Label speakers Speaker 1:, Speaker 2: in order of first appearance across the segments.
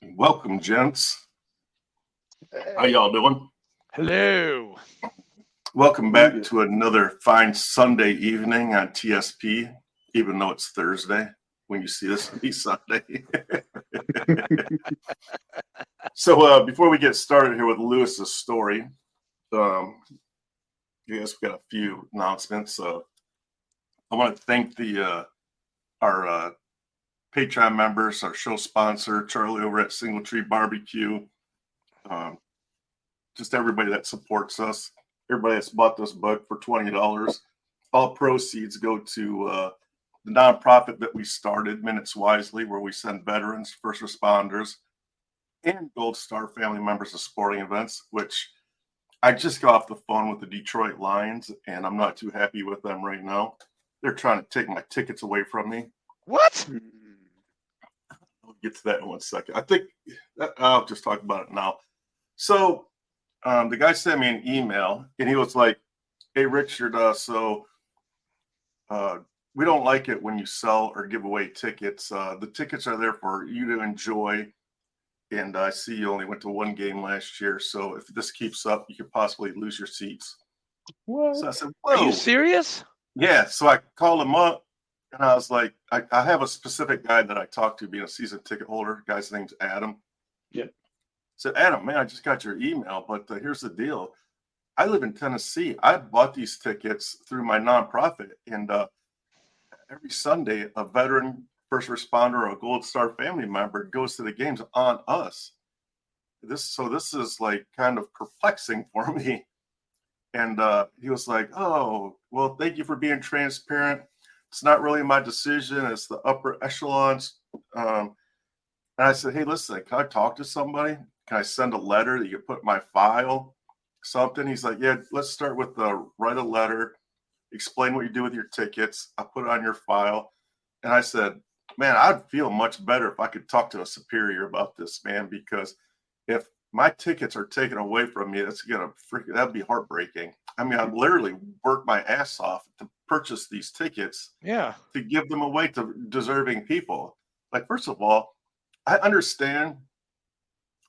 Speaker 1: Welcome, gents. How y'all doing?
Speaker 2: Hello.
Speaker 1: Welcome back to another fine Sunday evening on TSP, even though it's Thursday. When you see this, it'll be Sunday. So before we get started here with Lewis's story, I guess we got a few announcements. I want to thank our Patreon members, our show sponsor, Charlie over at Single Tree Barbecue, just everybody that supports us, everybody that's bought this book for $20. All proceeds go to the nonprofit that we started, Minutes Wisely, where we send veterans, first responders, and Gold Star family members to sporting events, which I just got off the phone with the Detroit Lions, and I'm not too happy with them right now. They're trying to take my tickets away from me.
Speaker 2: What?
Speaker 1: I'll get to that in 1 second. I think I'll just talk about it now. So the guy sent me an email, and he was like, "Hey, Richard, we don't like it when you sell or give away tickets. The tickets are there for you to enjoy, and I see you only went to one game last year, so if this keeps up, you could possibly lose your seats."
Speaker 3: What?
Speaker 1: So I said, "Whoa."
Speaker 2: Are you serious?
Speaker 1: Yeah, so I called him up, and I was like, I have a specific guy that I talk to, being a season ticket holder. Guy's name's Adam.
Speaker 3: Yeah.
Speaker 1: I said, "Adam, man, I just got your email, but here's the deal. I live in Tennessee. I bought these tickets through my nonprofit, and every Sunday, a veteran, first responder, or a Gold Star family member goes to the games on us. This is like kind of perplexing for me." And he was like, "Oh, well, thank you for being transparent. It's not really my decision. It's the upper echelons." And I said, "Hey, listen, can I talk to somebody? Can I send a letter that you can put in my file? Something?" He's like, "Yeah, let's start with write a letter, explain what you do with your tickets. I'll put it on your file." And I said, "Man, I'd feel much better if I could talk to a superior about this, man, because if my tickets are taken away from me, that'd be heartbreaking. I mean, I literally worked my ass off to purchase these tickets
Speaker 2: Yeah.
Speaker 1: to give them away to deserving people. Like, first of all, I understand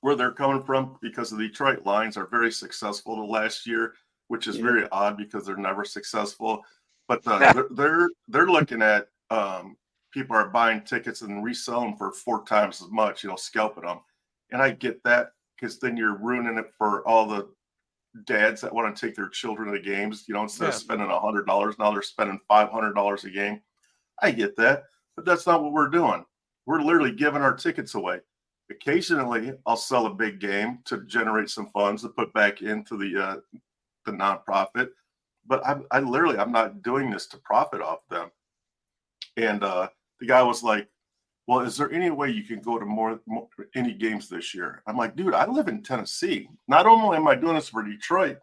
Speaker 1: where they're coming from because the Detroit Lions are very successful the last year, which is very odd because they're never successful. But they're looking at people are buying tickets and reselling them for 4 times as much, scalping them. And I get that, because then you're ruining it for all the dads that want to take their children to the games. Instead of spending $100, now they're spending $500 a game. I get that, but that's not what we're doing. We're literally giving our tickets away. Occasionally, I'll sell a big game to generate some funds to put back into the nonprofit, but I'm not doing this to profit off them. And the guy was like, "Well, is there any way you can go to any games this year?" I'm like, "Dude, I live in Tennessee. Not only am I doing this for Detroit,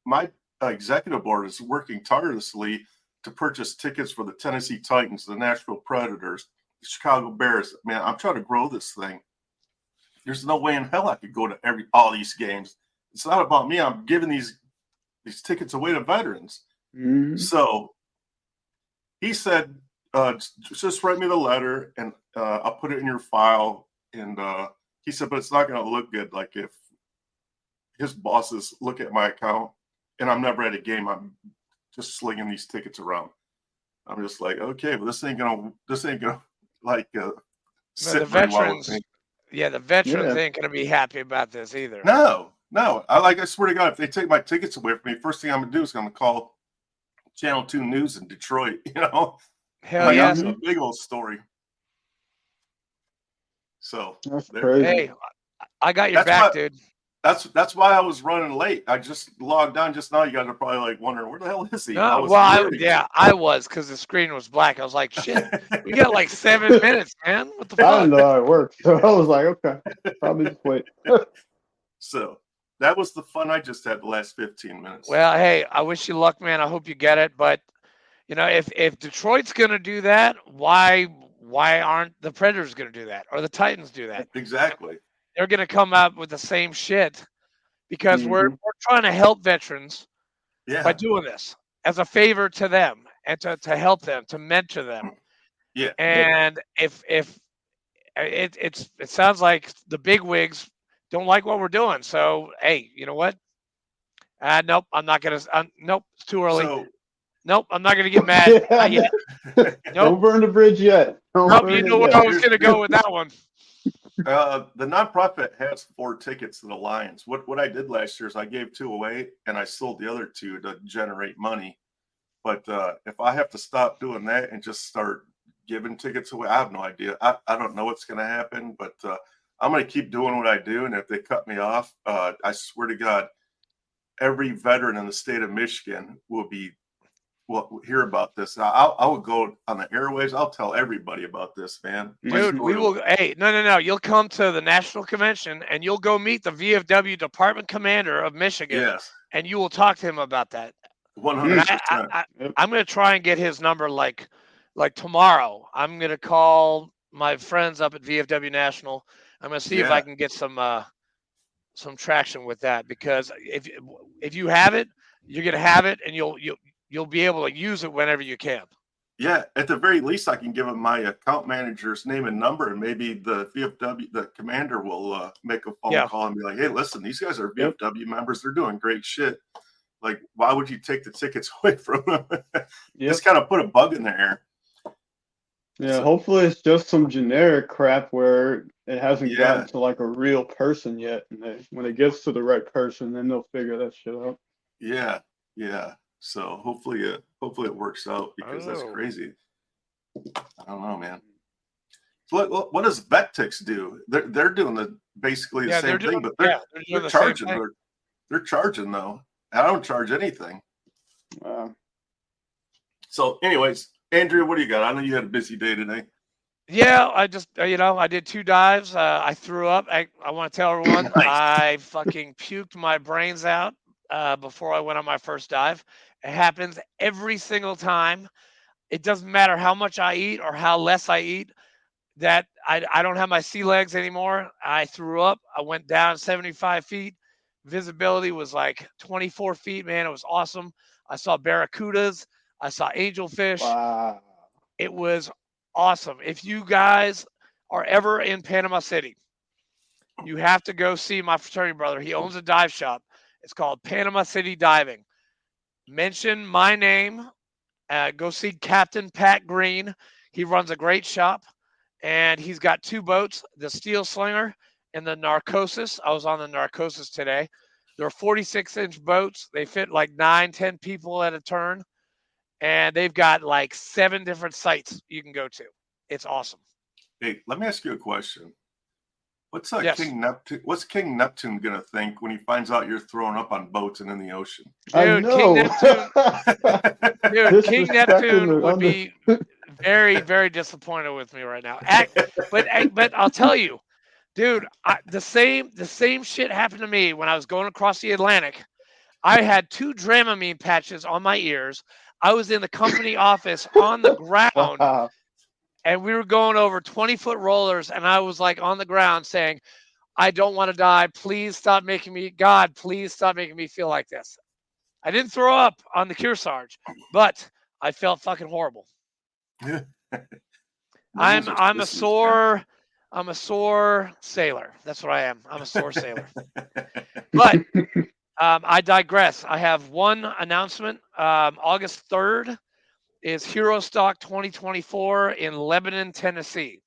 Speaker 1: my executive board is working tirelessly to purchase tickets for the Tennessee Titans, the Nashville Predators, the Chicago Bears. Man, I'm trying to grow this thing. There's no way in hell I could go to all these games. It's not about me. I'm giving these tickets away to veterans."
Speaker 3: Mm-hmm.
Speaker 1: So he said, "Just write me the letter, and I'll put it in your file." And he said, "But it's not going to look good. Like, if his bosses look at my account and I'm never at a game, I'm just slinging these tickets around." I'm just like, "Okay, well, this ain't gonna like sit very well with me."
Speaker 2: The veterans ain't gonna be happy about this either.
Speaker 1: No. I swear to God, if they take my tickets away from me, first thing I'm gonna do is I'm gonna call Channel 2 News in Detroit.
Speaker 2: Hell
Speaker 1: yeah,
Speaker 2: yes.
Speaker 1: a big old story. So
Speaker 3: that's crazy.
Speaker 2: Hey, I got your back, dude.
Speaker 1: That's why I was running late. I just logged on just now. You guys are probably like wondering, where the hell is he?
Speaker 2: No, I was, because the screen was black. I was like, shit, we got like 7 minutes, man. What the fuck?
Speaker 3: I didn't know how it worked, so I was like, okay, probably just wait.
Speaker 1: So that was the fun I just had the last 15 minutes.
Speaker 2: Well, hey, I wish you luck, man. I hope you get it. But if Detroit's gonna do that, why aren't the Predators gonna do that, or the Titans do that?
Speaker 1: Exactly.
Speaker 2: They're gonna come up with the same shit, because we're trying to help veterans by doing this as a favor to them, and to help them, to mentor them.
Speaker 1: Yeah.
Speaker 2: And if it sounds like the big wigs don't like what we're doing. So hey, you know what? Nope, I'm not gonna. Nope, it's too early.
Speaker 1: So
Speaker 2: Nope, I'm not gonna get mad. Not yet.
Speaker 3: Don't
Speaker 2: Nope,
Speaker 3: burn the bridge yet. Don't
Speaker 2: nope.
Speaker 3: burn
Speaker 2: You
Speaker 3: it
Speaker 2: know where
Speaker 3: yet.
Speaker 2: I was gonna go with that one.
Speaker 1: the nonprofit has 4 tickets to the Lions. What I did last year is I gave 2 away and I sold the other 2 to generate money. But if I have to stop doing that and just start giving tickets away, I have no idea. I don't know what's going to happen, but I'm going to keep doing what I do. And if they cut me off, I swear to God, every veteran in the state of Michigan will hear about this. I will go on the airwaves. I'll tell everybody about this, man. My
Speaker 2: Dude, we
Speaker 1: story
Speaker 2: will. Hey, no. You'll come to the national convention and you'll go meet the VFW department commander of Michigan,
Speaker 1: Yes,
Speaker 2: and you will talk to him about that. And
Speaker 1: 100%.
Speaker 2: I'm going to try and get his number like tomorrow. I'm going to call my friends up at VFW National. I'm going to see if I
Speaker 1: Yeah.
Speaker 2: can get some traction with that, because if you have it, you're going to have it, and you'll be able to use it whenever you can.
Speaker 1: Yeah, at the very least, I can give him my account manager's name and number, and maybe the VFW, the commander, will make a phone call and be like, "Hey, listen, these guys are VFW members. They're doing great shit. Like, why would you take the tickets away from them?" Just kind of put a bug in the air.
Speaker 3: Yeah,
Speaker 1: So-
Speaker 3: hopefully it's just some generic crap where it hasn't
Speaker 1: Yeah.
Speaker 3: gotten to like a real person yet. And when it gets to the right person, then they'll figure that shit out.
Speaker 1: Yeah. So hopefully it works out, because that's
Speaker 2: Oh.
Speaker 1: crazy. I don't know, man. So what does Vetix do? They're doing basically the same thing, but they're
Speaker 2: doing the same
Speaker 1: charging.
Speaker 2: thing.
Speaker 1: They're charging though. I don't charge anything. So, anyways, Andrea, what do you got? I know you had a busy day today.
Speaker 2: Yeah, I just I did 2 dives. I threw up. I want to tell everyone
Speaker 1: Nice.
Speaker 2: I fucking puked my brains out before I went on my first dive. It happens every single time. It doesn't matter how much I eat or how less I eat. That I don't have my sea legs anymore. I threw up. I went down 75 feet. Visibility was like 24 feet, man. It was awesome. I saw barracudas. I saw angelfish.
Speaker 3: Wow.
Speaker 2: It was awesome. If you guys are ever in Panama City, you have to go see my fraternity brother. He owns a dive shop. It's called Panama City Diving. Mention my name. Go see Captain Pat Green. He runs a great shop, and he's got 2 boats, the Steel Slinger and the Narcosis. I was on the Narcosis today. They're 46-inch boats. They fit like 9-10 people at a turn. And they've got like 7 different sites you can go to. It's awesome.
Speaker 1: Hey, let me ask you a question. What's
Speaker 2: Yes.
Speaker 1: King Neptune? What's King Neptune gonna think when he finds out you're throwing up on boats and in the ocean?
Speaker 3: I
Speaker 2: Dude,
Speaker 3: know.
Speaker 2: King Dude, King Neptune would be very, very disappointed with me right now. But I'll tell you, dude, the same shit happened to me when I was going across the Atlantic. I had 2 Dramamine patches on my ears. I was in the company office on the ground,
Speaker 3: Wow.
Speaker 2: and we were going over 20-foot rollers, and I was like on the ground saying, "I don't want to die. Please stop making me, God, please stop making me feel like this." I didn't throw up on the Kearsarge, but I felt fucking horrible. I'm a sore sailor. That's what I am. I'm a sore sailor. But I digress. I have one announcement. August 3rd is Hero Stock 2024 in Lebanon, Tennessee.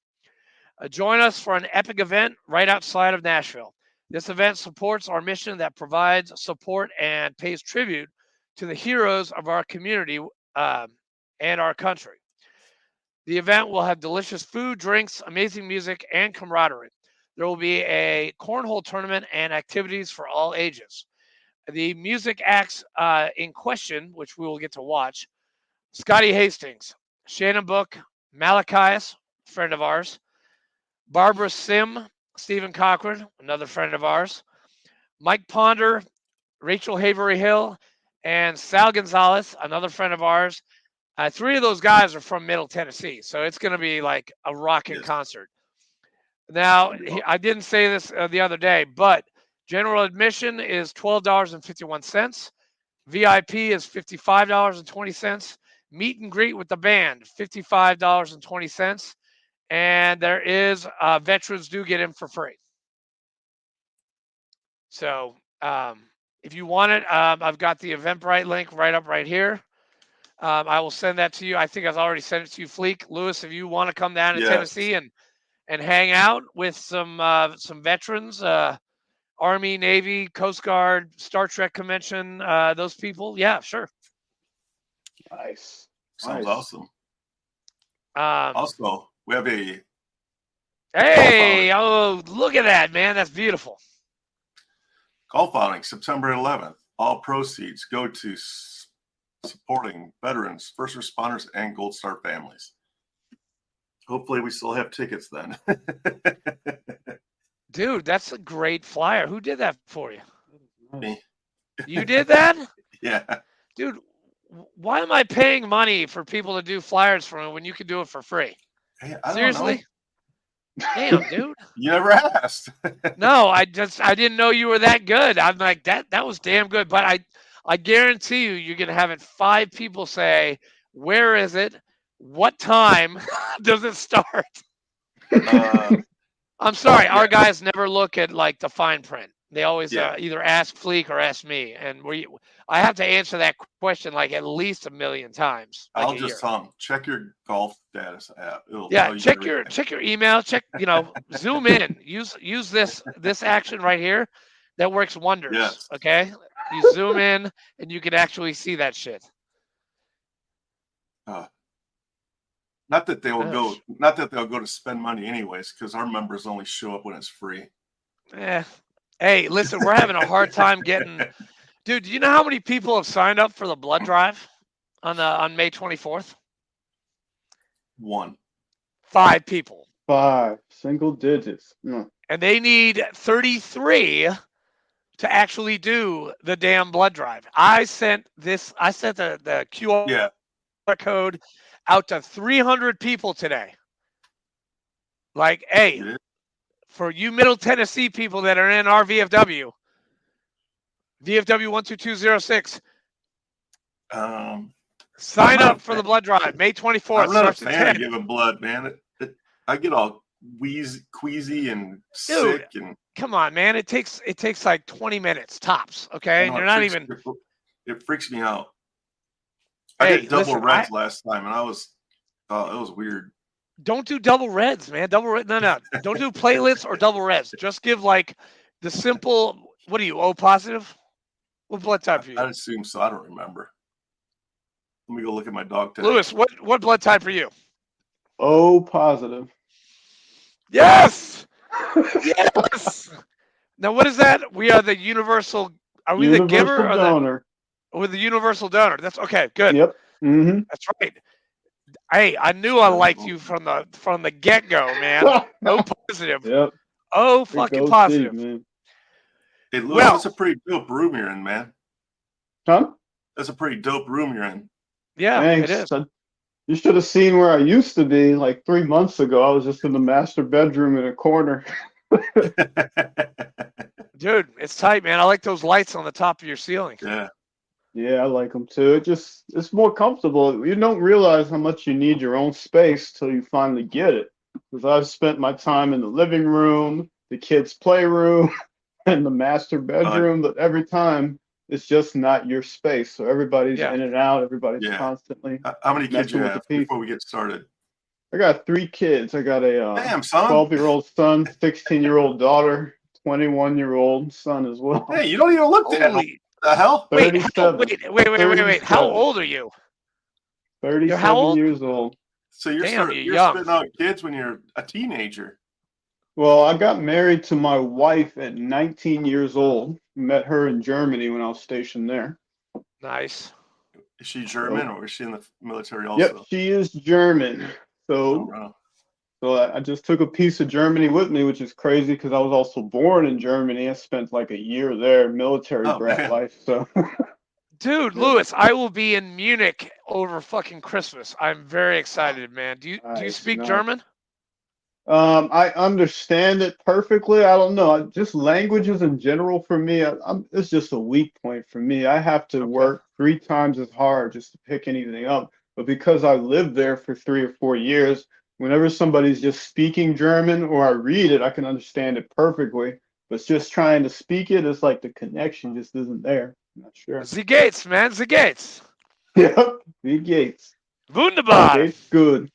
Speaker 2: Join us for an epic event right outside of Nashville. This event supports our mission that provides support and pays tribute to the heroes of our community and our country. The event will have delicious food, drinks, amazing music, and camaraderie. There will be a cornhole tournament and activities for all ages. The music acts in question, which we will get to watch: Scotty Hastings, Shannon Book, Malachias, friend of ours, Barbara Sim, Stephen Cochran, another friend of ours, Mike Ponder, Rachel Havery Hill, and Sal Gonzalez, another friend of ours. 3 of those guys are from Middle Tennessee, so it's going to be like a rocking concert. Now, I didn't say this the other day, but general admission is $12.51. VIP is $55.20. Meet and greet with the band, $55.20. and there is veterans do get in for free. So if you want it, I've got the Eventbrite link right here. I will send that to you. I think I've already sent it to you, Fleek. Lewis, if you want to come down to
Speaker 1: Yes.
Speaker 2: Tennessee and hang out with some veterans, Army, Navy, Coast Guard, Star Trek convention, those people, yeah, sure.
Speaker 3: Nice.
Speaker 1: Sounds
Speaker 3: Nice.
Speaker 1: awesome.
Speaker 2: Um,
Speaker 1: Also, we have a
Speaker 2: hey, oh, look at that, man. That's beautiful.
Speaker 1: golf outing September 11th. All proceeds go to supporting veterans, first responders, and Gold Star families. Hopefully, we still have tickets then.
Speaker 2: Dude, that's a great flyer. Who did that for you?
Speaker 1: Me.
Speaker 2: You did that?
Speaker 1: Yeah.
Speaker 2: Dude, why am I paying money for people to do flyers for me when you can do it for free?
Speaker 1: Hey, I
Speaker 2: Seriously?
Speaker 1: don't know.
Speaker 2: Damn, dude.
Speaker 1: You never asked.
Speaker 2: No, I didn't know you were that good. I'm like, that was damn good. But I guarantee you're gonna have it 5 people say, where is it? What time does it start? I'm sorry,
Speaker 1: yeah.
Speaker 2: our guys never look at like the fine print. They always
Speaker 1: Yeah.
Speaker 2: either ask Fleek or ask me, and I have to answer that question like at least 1 million times. Like
Speaker 1: I'll
Speaker 2: a
Speaker 1: just
Speaker 2: year.
Speaker 1: tell them, check your golf status app. It'll
Speaker 2: Yeah,
Speaker 1: tell you
Speaker 2: check
Speaker 1: everything.
Speaker 2: your email. Check, zoom in. Use this action right here. That works wonders.
Speaker 1: Yes.
Speaker 2: Okay, you zoom in and you can actually see that shit.
Speaker 1: Not that they'll go to spend money anyways, because our members only show up when it's free.
Speaker 2: Yeah. Hey, listen, we're having a hard time getting. Dude, do you know how many people have signed up for the blood drive on May 24th?
Speaker 1: 1.
Speaker 2: 5 people.
Speaker 3: 5 single digits.
Speaker 2: And they need 33 to actually do the damn blood drive. I sent the QR code out to 300 people today. Like, hey, for you Middle Tennessee people that are in our VFW 12206, sign up for the blood drive, May 24th.
Speaker 1: I'm not a
Speaker 2: starts at
Speaker 1: fan
Speaker 2: 10.
Speaker 1: of giving blood, man. I get all queasy and
Speaker 2: Dude,
Speaker 1: sick, and
Speaker 2: come on, man. It takes like 20 minutes tops, okay? And you're not even.
Speaker 1: It freaks me out. I did double reds last time, and it was weird.
Speaker 2: Don't do double reds, man. No. Don't do platelets or double reds. Just give like the simple. What are you? O positive? What blood type are you?
Speaker 1: I assume so. I don't remember. Let me go look at my dog tag.
Speaker 2: Lewis, what blood type are you?
Speaker 3: O positive.
Speaker 2: Yes. Yes. Now, what is that? We are the universal. Are we the giver or
Speaker 3: donor?
Speaker 2: We're the universal donor. That's okay. Good.
Speaker 3: Yep. Mm-hmm.
Speaker 2: That's right. Hey, I knew I liked you from the get-go, man. O positive.
Speaker 3: Yep.
Speaker 2: O fucking positive.
Speaker 3: Man.
Speaker 1: Hey, Louis, that's a pretty dope room you're in, man.
Speaker 3: Huh?
Speaker 1: That's a pretty dope room you're in.
Speaker 2: Yeah,
Speaker 3: thanks.
Speaker 2: It is.
Speaker 3: You should have seen where I used to be like 3 months ago. I was just in the master bedroom in a corner.
Speaker 2: Dude, it's tight, man. I like those lights on the top of your ceiling.
Speaker 1: Yeah.
Speaker 3: Yeah, I like them too. It's more comfortable. You don't realize how much you need your own space till you finally get it. Because I've spent my time in the living room, the kids' playroom, and the master bedroom, but every time it's just not your space. So everybody's in and out. Everybody's constantly.
Speaker 1: How many kids you have before we get started?
Speaker 3: I got 3 kids. I got a
Speaker 1: Damn, son.
Speaker 3: 12-year-old son, 16-year-old daughter, 21-year-old son as well.
Speaker 1: Hey, you don't even look that old. The hell?
Speaker 2: Wait. How old are you?
Speaker 3: 37 years old.
Speaker 1: So you're spitting out kids when you're a teenager.
Speaker 3: Well, I got married to my wife at 19 years old. Met her in Germany when I was stationed there.
Speaker 2: Nice.
Speaker 1: Is she German or is she in the military also?
Speaker 3: Yep, she is German. So I just took a piece of Germany with me, which is crazy because I was also born in Germany. I spent like a year there, military brat life. So,
Speaker 2: dude, Louis, I will be in Munich over fucking Christmas. I'm very excited, man. Do you speak German?
Speaker 3: I understand it perfectly. I don't know. Just languages in general for me, it's just a weak point for me. I have to work 3 times as hard just to pick anything up. But because I lived there for 3 or 4 years, whenever somebody's just speaking German or I read it, I can understand it perfectly. But it's just trying to speak it, it's like the connection just isn't there. I'm not sure.
Speaker 2: The Gates, man. The Gates.
Speaker 3: Yep, Big Gates.
Speaker 2: Wunderbar.
Speaker 3: Gates, good.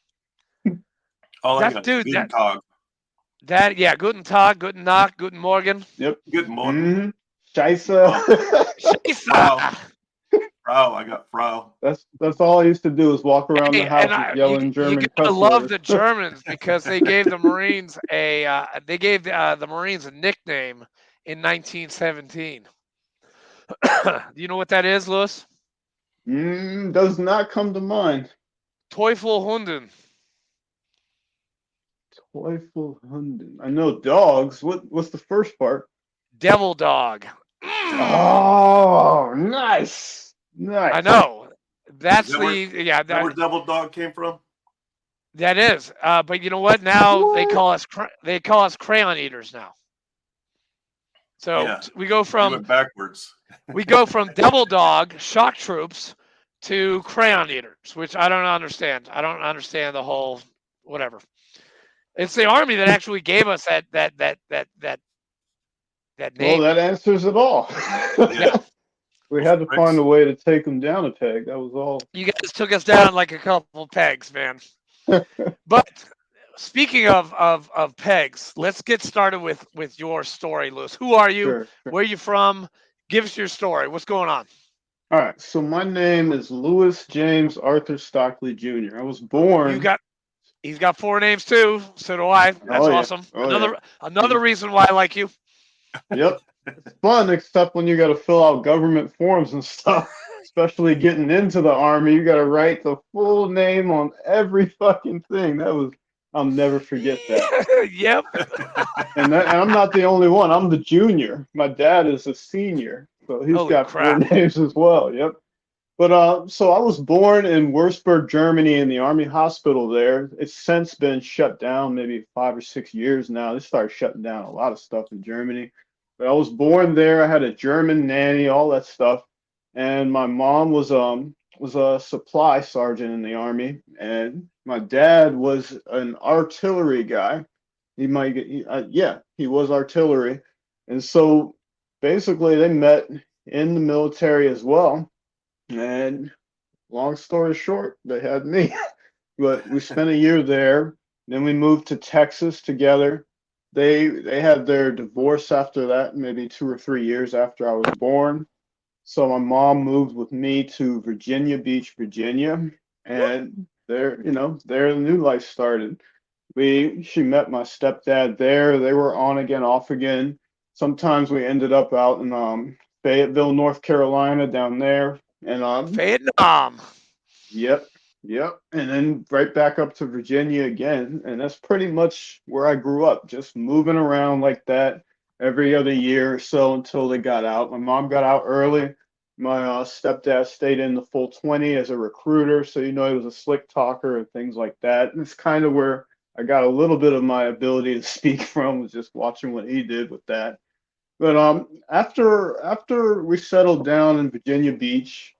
Speaker 1: All I
Speaker 2: That
Speaker 1: got
Speaker 2: dude,
Speaker 1: is Guten Tag.
Speaker 2: Yeah, guten Tag, guten Nacht, guten Morgen.
Speaker 3: Yep.
Speaker 1: Good morning.
Speaker 3: Mm-hmm. Scheisse.
Speaker 1: Frau. Frau. I got Frau.
Speaker 3: That's all I used to do is walk around the
Speaker 2: Hey,
Speaker 3: house
Speaker 2: and
Speaker 3: just yelling
Speaker 2: you
Speaker 3: German
Speaker 2: gotta
Speaker 3: cuss
Speaker 2: love
Speaker 3: words.
Speaker 2: the Germans because they gave the Marines the Marines a nickname in 1917. Do you know what that is, Louis?
Speaker 3: Does not come to mind.
Speaker 2: Teufelhunden.
Speaker 3: Teufelhunden. I know dogs. What's the first part?
Speaker 2: Devil dog.
Speaker 3: Oh, nice. Nice.
Speaker 2: I know. That's
Speaker 1: Is that
Speaker 2: the yeah.
Speaker 1: Is that where Devil Dog came from?
Speaker 2: That is. But you know what? Now they call us crayon eaters now. So
Speaker 1: Yeah.
Speaker 2: we go
Speaker 1: You
Speaker 2: from
Speaker 1: went backwards.
Speaker 2: Devil Dog shock troops to crayon eaters, which I don't understand. I don't understand the whole whatever. It's the army that actually gave us that
Speaker 3: Well,
Speaker 2: name.
Speaker 3: that answers it all.
Speaker 2: Yeah.
Speaker 3: We had to find a way to take them down a peg. That was all.
Speaker 2: You guys took us down like a couple pegs, man. But speaking of pegs, let's get started with your story, Louis. Who are you?
Speaker 3: Sure.
Speaker 2: Where are you from? Give us your story. What's going on?
Speaker 3: All right. So my name is Louis James Arthur Stockley Jr. I was born.
Speaker 2: He's got 4 names too. So do I. That's
Speaker 3: Yeah.
Speaker 2: awesome.
Speaker 3: Oh,
Speaker 2: Another reason why I like you.
Speaker 3: Yep. It's fun, except when you got to fill out government forms and stuff. Especially getting into the army, you got to write the full name on every fucking thing. I'll never forget that.
Speaker 2: Yep.
Speaker 3: And I'm not the only one. I'm the junior. My dad is a senior, so he's
Speaker 2: Holy
Speaker 3: got
Speaker 2: crap.
Speaker 3: 4 names as well. Yep. But so I was born in Würzburg, Germany, in the army hospital there. It's since been shut down, maybe 5 or 6 years now. They started shutting down a lot of stuff in Germany. But I was born there. I had a German nanny, all that stuff. And my mom was a supply sergeant in the army, and my dad was an artillery guy. He was artillery, and so basically they met in the military as well. And long story short, they had me. But we spent a year there. Then we moved to Texas together. They had their divorce after that, maybe 2 or 3 years after I was born. So my mom moved with me to Virginia Beach, Virginia, and there the new life started. She met my stepdad there. They were on again, off again. Sometimes we ended up out in Fayetteville, North Carolina, down there, and
Speaker 2: Vietnam.
Speaker 3: Yep. And then right back up to Virginia again. And that's pretty much where I grew up, just moving around like that every other year or so until they got out. My mom got out early. My stepdad stayed in the full 20 as a recruiter. So, he was a slick talker and things like that. And it's kind of where I got a little bit of my ability to speak from, was just watching what he did with that. But after we settled down in Virginia Beach,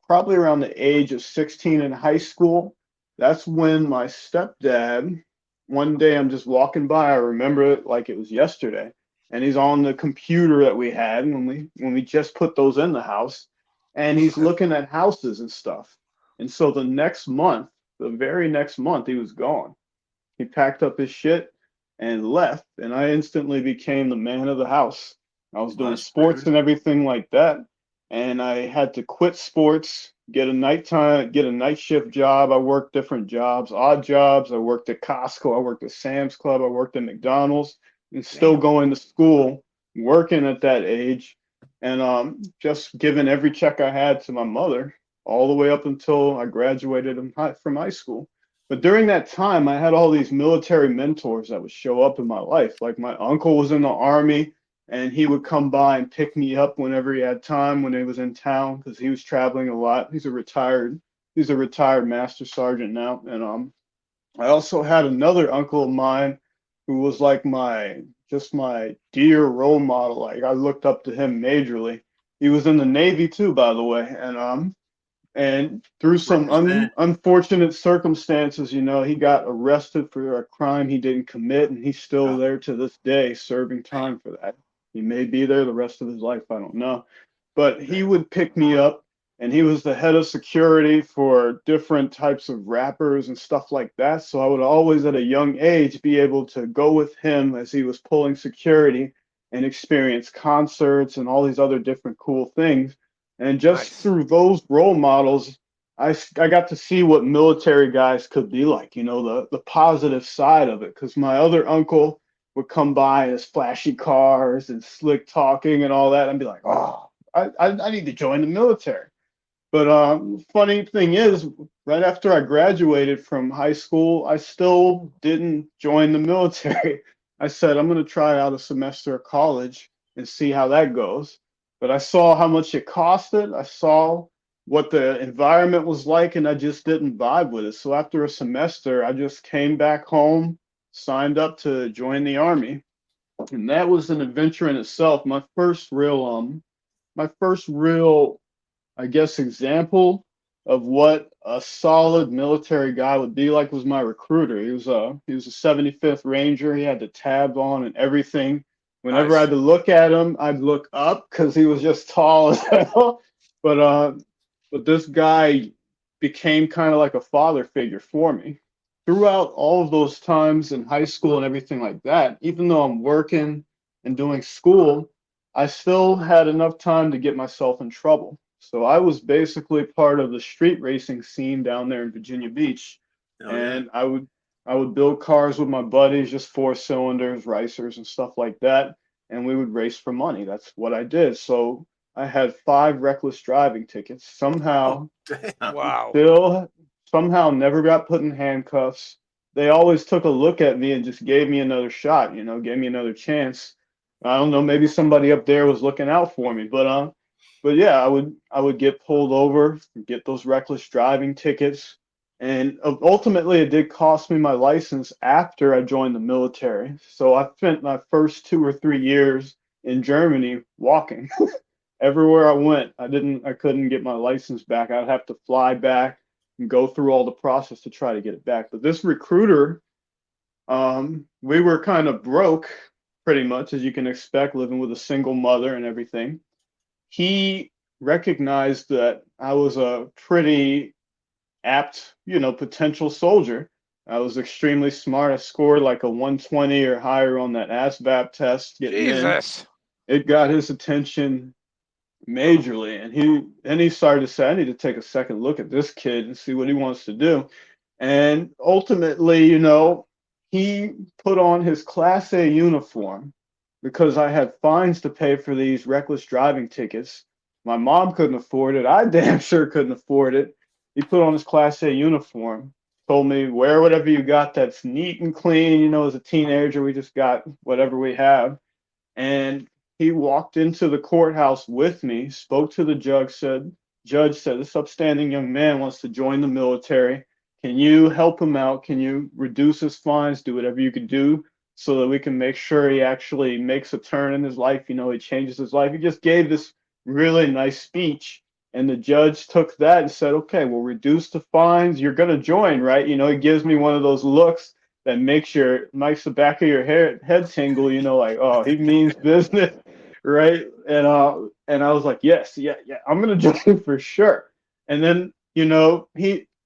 Speaker 3: probably around the age of 16 in high school, that's when my stepdad, one day I'm just walking by, I remember it like it was yesterday, and he's on the computer that we had when we just put those in the house, and he's looking at houses and stuff. And so the very next month, he was gone. He packed up his shit and left, and I instantly became the man of the house. I was doing sports and everything like that. And I had to quit sports, get a night shift job. I worked different jobs, odd jobs. I worked at Costco. I worked at Sam's Club. I worked at McDonald's, and still going to school, working at that age, and just giving every check I had to my mother all the way up until I graduated from high school. But during that time, I had all these military mentors that would show up in my life. Like my uncle was in the army, and he would come by and pick me up whenever he had time when he was in town, because he was traveling a lot. He's a retired master sergeant now. And I also had another uncle of mine who was like my dear role model. Like, I looked up to him majorly. He was in the Navy too, by the way. And through some unfortunate circumstances, you know, he got arrested for a crime he didn't commit, and he's still there to this day serving time for that. He may be there the rest of his life, I don't know. But he would pick me up, and he was the head of security for different types of rappers and stuff like that. So I would always, at a young age, be able to go with him as he was pulling security and experience concerts and all these other different cool things. And just through those role models, I got to see what military guys could be like, you know, the positive side of it. Because my other uncle would come by in his flashy cars and slick talking and all that, and be like, oh, I need to join the military. But funny thing is, right after I graduated from high school, I still didn't join the military. I said, I'm going to try out a semester of college and see how that goes. But I saw how much it costed. I saw what the environment was like, and I just didn't vibe with it. So after a semester, I just came back home, signed up to join the Army. And that was an adventure in itself. My first real, I guess, example of what a solid military guy would be like was my recruiter. He was a 75th Ranger. He had the tab on and everything. Whenever I had to look at him, I'd look up because he was just tall as hell. But this guy became kind of like a father figure for me. Throughout all of those times in high school and everything like that, even though I'm working and doing school, I still had enough time to get myself in trouble. So I was basically part of the street racing scene down there in Virginia Beach. And I would build cars with my buddies, just 4-cylinders, racers, and stuff like that. And we would race for money. That's what I did. So I had 5 reckless driving tickets. Somehow, somehow never got put in handcuffs. They always took a look at me and just gave me another shot, you know, gave me another chance. I don't know, maybe somebody up there was looking out for me. But yeah, I would get pulled over, get those reckless driving tickets. And ultimately, it did cost me my license after I joined the military. So I spent my first 2 or 3 years in Germany walking. Everywhere I went, I couldn't get my license back. I'd have to fly back and go through all the process to try to get it back. But this recruiter, we were kind of broke, pretty much, as you can expect, living with a single mother and everything. He recognized that I was a pretty apt, you know, potential soldier. I was extremely smart. I scored like a 120 or higher on that ASVAB test.
Speaker 2: Jesus.
Speaker 3: It got his attention majorly, and he started to say, I need to take a second look at this kid and see what he wants to do. And ultimately, you know, he put on his Class A uniform because I had fines to pay for these reckless driving tickets. My mom couldn't afford it. I damn sure couldn't afford it. He put on his Class A uniform, told me, wear whatever you got that's neat and clean. You know, as a teenager, we just got whatever we have. And he walked into the courthouse with me, spoke to the judge, said, this upstanding young man wants to join the military. Can you help him out? Can you reduce his fines? Do whatever you can do so that we can make sure he actually makes a turn in his life. You know, he changes his life. He just gave this really nice speech. And the judge took that and said, okay, we'll reduce the fines. You're going to join, right? You know, he gives me one of those looks that makes the back of your head tingle, you know, like, oh, he means business, right? And I was like, yes, yeah, I'm going to join for sure. And then, you know,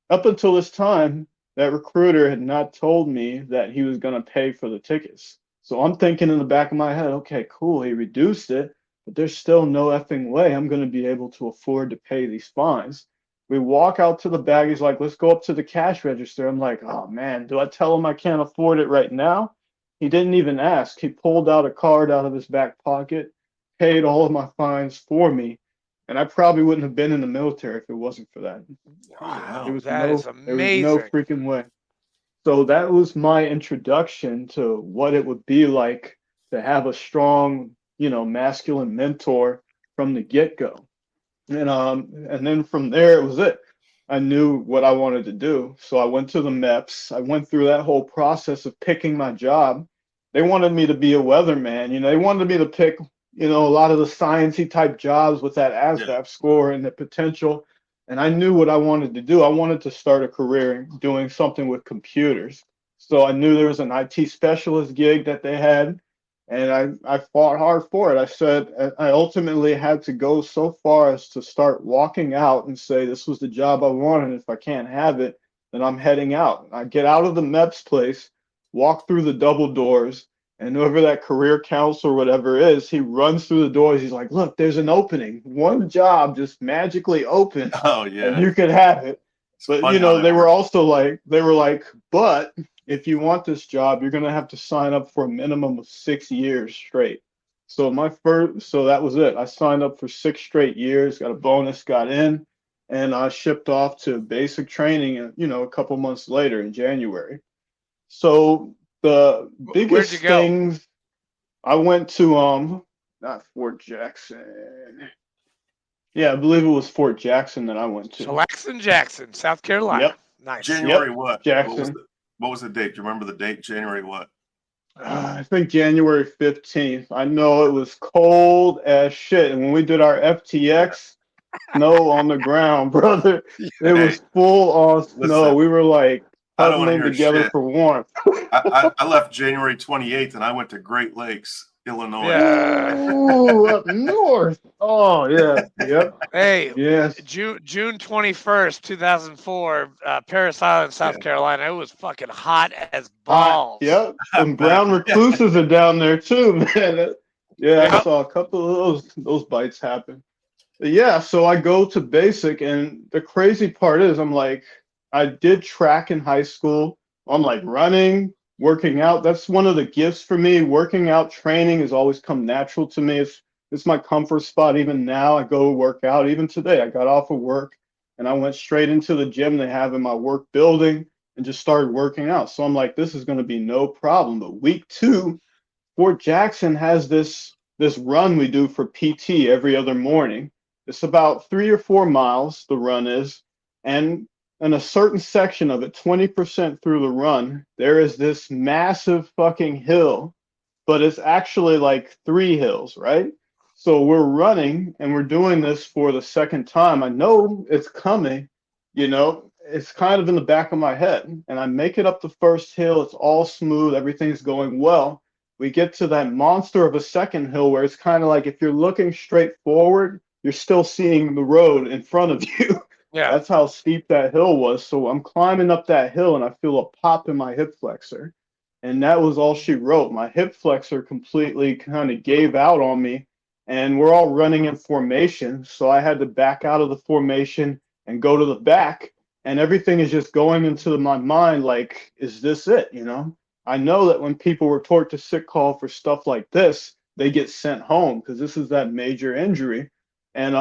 Speaker 3: up until this time, that recruiter had not told me that he was going to pay for the tickets. So I'm thinking in the back of my head, okay, cool, he reduced it, but there's still no effing way I'm going to be able to afford to pay these fines. We walk out to the bag. He's like, let's go up to the cash register. I'm like, oh, man, do I tell him I can't afford it right now? He didn't even ask. He pulled out a card out of his back pocket, paid all of my fines for me. And I probably wouldn't have been in the military if it wasn't for that.
Speaker 2: Wow,
Speaker 3: is
Speaker 2: amazing.
Speaker 3: There was no freaking way. So that was my introduction to what it would be like to have a strong, you know, masculine mentor from the get-go. And then from there, it was it. I knew what I wanted to do. So I went to the MEPS. I went through that whole process of picking my job. They wanted me to be a weatherman. You know, they wanted me to pick, you know, a lot of the sciencey type jobs with that ASVAB score and the potential. and I knew what I wanted to do. I wanted to start a career doing something with computers. So I knew there was an IT specialist gig that they had, and I fought hard for it. I said I ultimately had to go so far as to start walking out and say this was the job I wanted. If I can't have it, then I'm heading out. I get out of the MEPS place, walk through the double doors, and whoever that career counselor or whatever is, he runs through the doors. He's like, look, there's an opening. One job just magically opened,
Speaker 1: Oh
Speaker 3: and
Speaker 1: yeah.
Speaker 3: you could have it.
Speaker 1: It's
Speaker 3: But,
Speaker 1: funny how that
Speaker 3: they were
Speaker 1: works.
Speaker 3: also like, but if you want this job, you're going to have to sign up for a minimum of 6 years straight. So so that was it. I signed up for 6 straight years, got a bonus, got in, and I shipped off to basic training, a couple months later in January. So the
Speaker 2: Where'd you
Speaker 3: biggest
Speaker 2: go?
Speaker 3: things, I went to not Fort Jackson. Yeah, I believe it was Fort Jackson that I went to.
Speaker 2: Jackson, South Carolina.
Speaker 3: Yep.
Speaker 2: Nice.
Speaker 1: January
Speaker 3: Yep,
Speaker 1: what?
Speaker 3: Jackson.
Speaker 1: What was the date? Do you remember the date? January what?
Speaker 3: I think January 15th. I know it was cold as shit. And when we did our FTX, snow on the ground, brother, it
Speaker 1: Hey,
Speaker 3: was full on snow.
Speaker 1: listen,
Speaker 3: We were like
Speaker 1: I don't want to
Speaker 3: huddling
Speaker 1: hear
Speaker 3: together
Speaker 1: shit.
Speaker 3: for warmth.
Speaker 1: I left January 28th and I went to Great Lakes, Illinois.
Speaker 2: Yeah.
Speaker 3: Ooh, up north. Oh, yeah. Yep.
Speaker 2: Hey,
Speaker 3: Yes.
Speaker 2: June 21st, 2004, Paris Island, South
Speaker 1: Yeah.
Speaker 2: Carolina. It was fucking hot as
Speaker 3: Hot.
Speaker 2: balls.
Speaker 3: Yep.
Speaker 1: I
Speaker 3: Some
Speaker 1: bet.
Speaker 3: brown recluses are down there too, man. Yeah, I
Speaker 2: Yep.
Speaker 3: saw a couple of those bites happen. Yeah, so I go to basic, and the crazy part is, I'm like, I did track in high school. I'm like running, working out. That's one of the gifts for me. Working out, training has always come natural to me. It's my comfort spot. Even now, I go work out. Even today, I got off of work and I went straight into the gym they have in my work building and just started working out. So I'm like, this is going to be no problem. But week 2, Fort Jackson has this run we do for PT every other morning. It's about 3 or 4 miles, the run is, and in a certain section of it, 20% through the run, there is this massive fucking hill, but it's actually like 3 hills, right? So we're running and we're doing this for the second time. I know it's coming, it's kind of in the back of my head. And I make it up the first hill. It's all smooth. Everything's going well. We get to that monster of a second hill where it's kind of like if you're looking straight forward, you're still seeing the road in front of you.
Speaker 2: Yeah.
Speaker 3: That's how steep that hill was. So I'm climbing up that hill and I feel a pop in my hip flexor. And that was all she wrote. My hip flexor completely kind of gave out on me. And we're all running in formation. So I had to back out of the formation and go to the back. And everything is just going into my mind like, is this it? I know that when people report to sick call for stuff like this, they get sent home because this is that major injury. And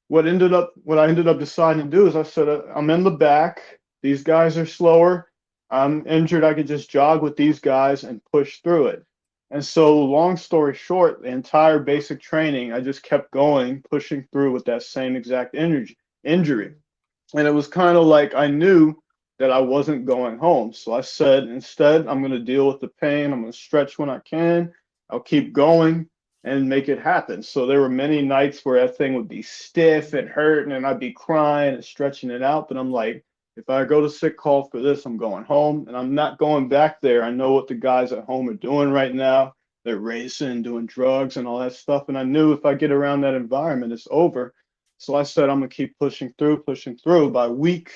Speaker 3: what I ended up deciding to do is I said, I'm in the back. These guys are slower. I'm injured. I could just jog with these guys and push through it. And so, long story short, the entire basic training, I just kept going, pushing through with that same exact injury. And it was kind of like I knew that I wasn't going home. So I said, instead, I'm going to deal with the pain. I'm going to stretch when I can. I'll keep going and make it happen. So there were many nights where that thing would be stiff and hurting and I'd be crying and stretching it out. But I'm like, if I go to sick call for this, I'm going home and I'm not going back there. I know what the guys at home are doing right now. They're racing, doing drugs and all that stuff. And I knew if I get around that environment, it's over. So I said, I'm going to keep pushing through. By week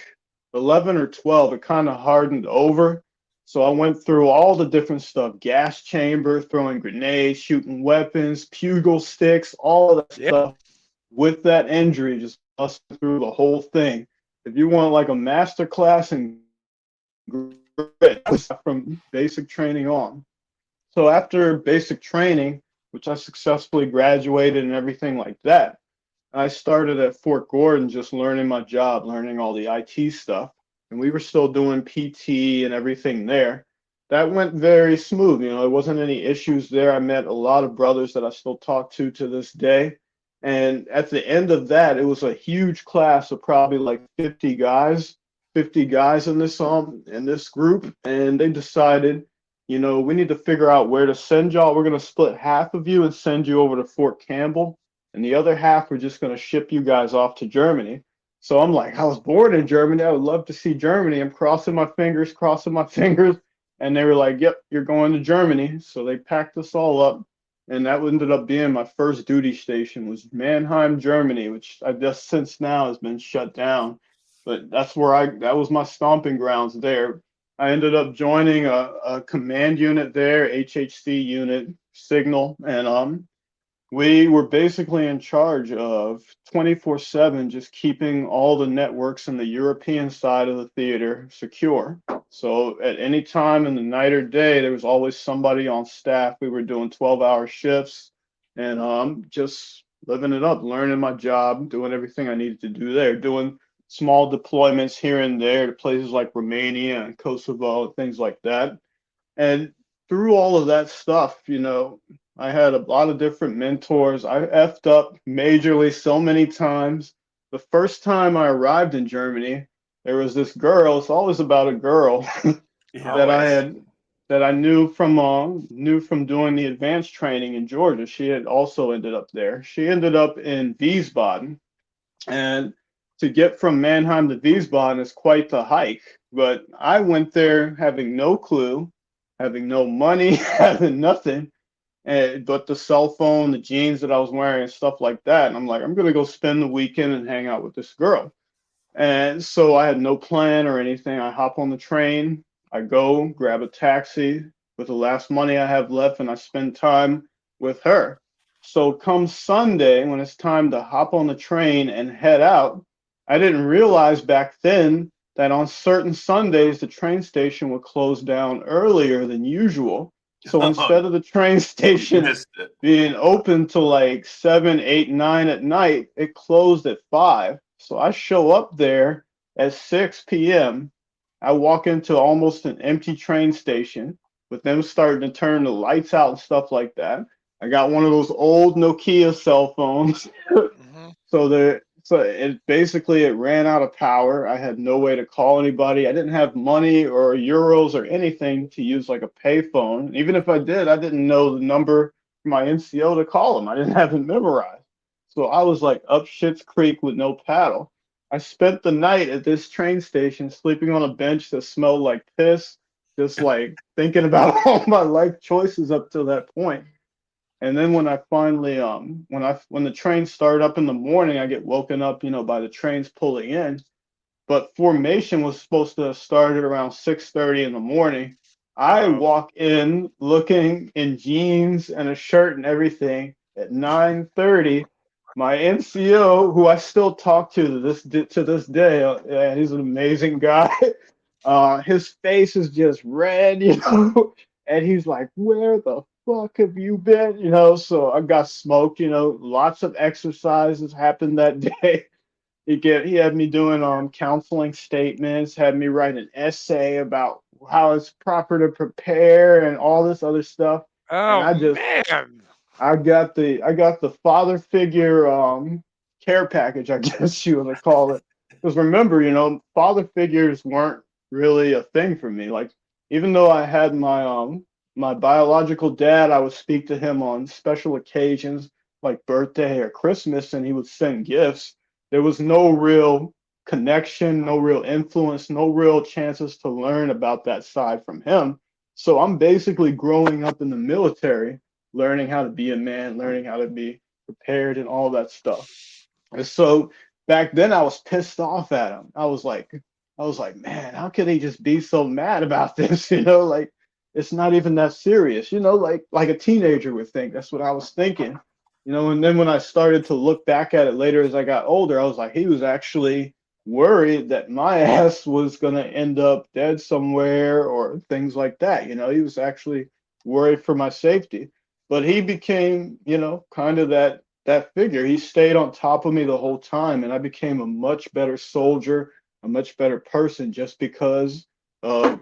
Speaker 3: 11 or 12, it kind of hardened over. So I went through all the different stuff, gas chamber, throwing grenades, shooting weapons, pugil sticks, all of that stuff with that injury, just busting through the whole thing. If you want like a master class in grit from basic training on. So after basic training, which I successfully graduated and everything like that, I started at Fort Gordon just learning my job, learning all the IT stuff. And we were still doing PT and everything there. That went very smooth. There wasn't any issues there. I met a lot of brothers that I still talk to this day. And at the end of that, it was a huge class of probably like 50 guys in this group. And they decided, we need to figure out where to send y'all. We're going to split half of you and send you over to Fort Campbell. And the other half, we're just going to ship you guys off to Germany. So I'm like, I was born in Germany. I would love to see Germany. I'm crossing my fingers. And they were like, yep, you're going to Germany. So they packed us all up. And that ended up being my first duty station was Mannheim, Germany, which I guess since now has been shut down. But that was my stomping grounds there. I ended up joining a command unit there, HHC unit, Signal. And we were basically in charge of 24/7, just keeping all the networks in the European side of the theater secure. So at any time in the night or day, there was always somebody on staff. We were doing 12-hour shifts and just living it up, learning my job, doing everything I needed to do there, doing small deployments here and there to places like Romania and Kosovo and things like that. And through all of that stuff, I had a lot of different mentors. I effed up majorly so many times. The first time I arrived in Germany, there was this girl. It's always about a girl that I knew from doing the advanced training in Georgia. She had also ended up there. She ended up in Wiesbaden, and to get from Mannheim to Wiesbaden is quite the hike. But I went there having no clue, having no money, having nothing. But the cell phone, the jeans that I was wearing, and stuff like that. And I'm like, I'm going to go spend the weekend and hang out with this girl. And so I had no plan or anything. I hop on the train. I go grab a taxi with the last money I have left, and I spend time with her. So come Sunday, when it's time to hop on the train and head out, I didn't realize back then that on certain Sundays, the train station would close down earlier than usual. So instead of the train station being open till like 7, 8, 9 at night, it closed at 5. So I show up there at 6 p.m. I walk into almost an empty train station with them starting to turn the lights out and stuff like that. I got one of those old Nokia cell phones. So it ran out of power. I had no way to call anybody. I didn't have money or euros or anything to use like a pay phone. Even if I did, I didn't know the number for my NCO to call them. I didn't have it memorized. So I was like up Schitt's Creek with no paddle. I spent the night at this train station sleeping on a bench that smelled like piss, just like thinking about all my life choices up to that point. And then when I finally, when the train started up in the morning, I get woken up, by the trains pulling in. But formation was supposed to have started around 6:30 in the morning. I walk in looking in jeans and a shirt and everything at 9:30. My NCO, who I still talk to this day, he's an amazing guy. His face is just red, and he's like, "Where the fuck have you been?" So I got smoked. Lots of exercises happened that day. He had me doing counseling statements, had me write an essay about how it's proper to prepare and all this other stuff.
Speaker 2: Oh, man.
Speaker 3: I got the father figure care package, I guess you would call it. Because remember, father figures weren't really a thing for me. Like, even though I had my biological dad, I would speak to him on special occasions like birthday or Christmas, and he would send gifts. There was no real connection, no real influence, no real chances to learn about that side from him. So I'm basically growing up in the military, learning how to be a man, learning how to be prepared and all that stuff. And so back then I was pissed off at him. I was like, man, how could he just be so mad about this? Like, it's not even that serious, like a teenager would think. That's what I was thinking, and then when I started to look back at it later as I got older, I was like, he was actually worried that my ass was going to end up dead somewhere or things like that. He was actually worried for my safety, but he became, kind of that figure. He stayed on top of me the whole time, and I became a much better soldier, a much better person just because of,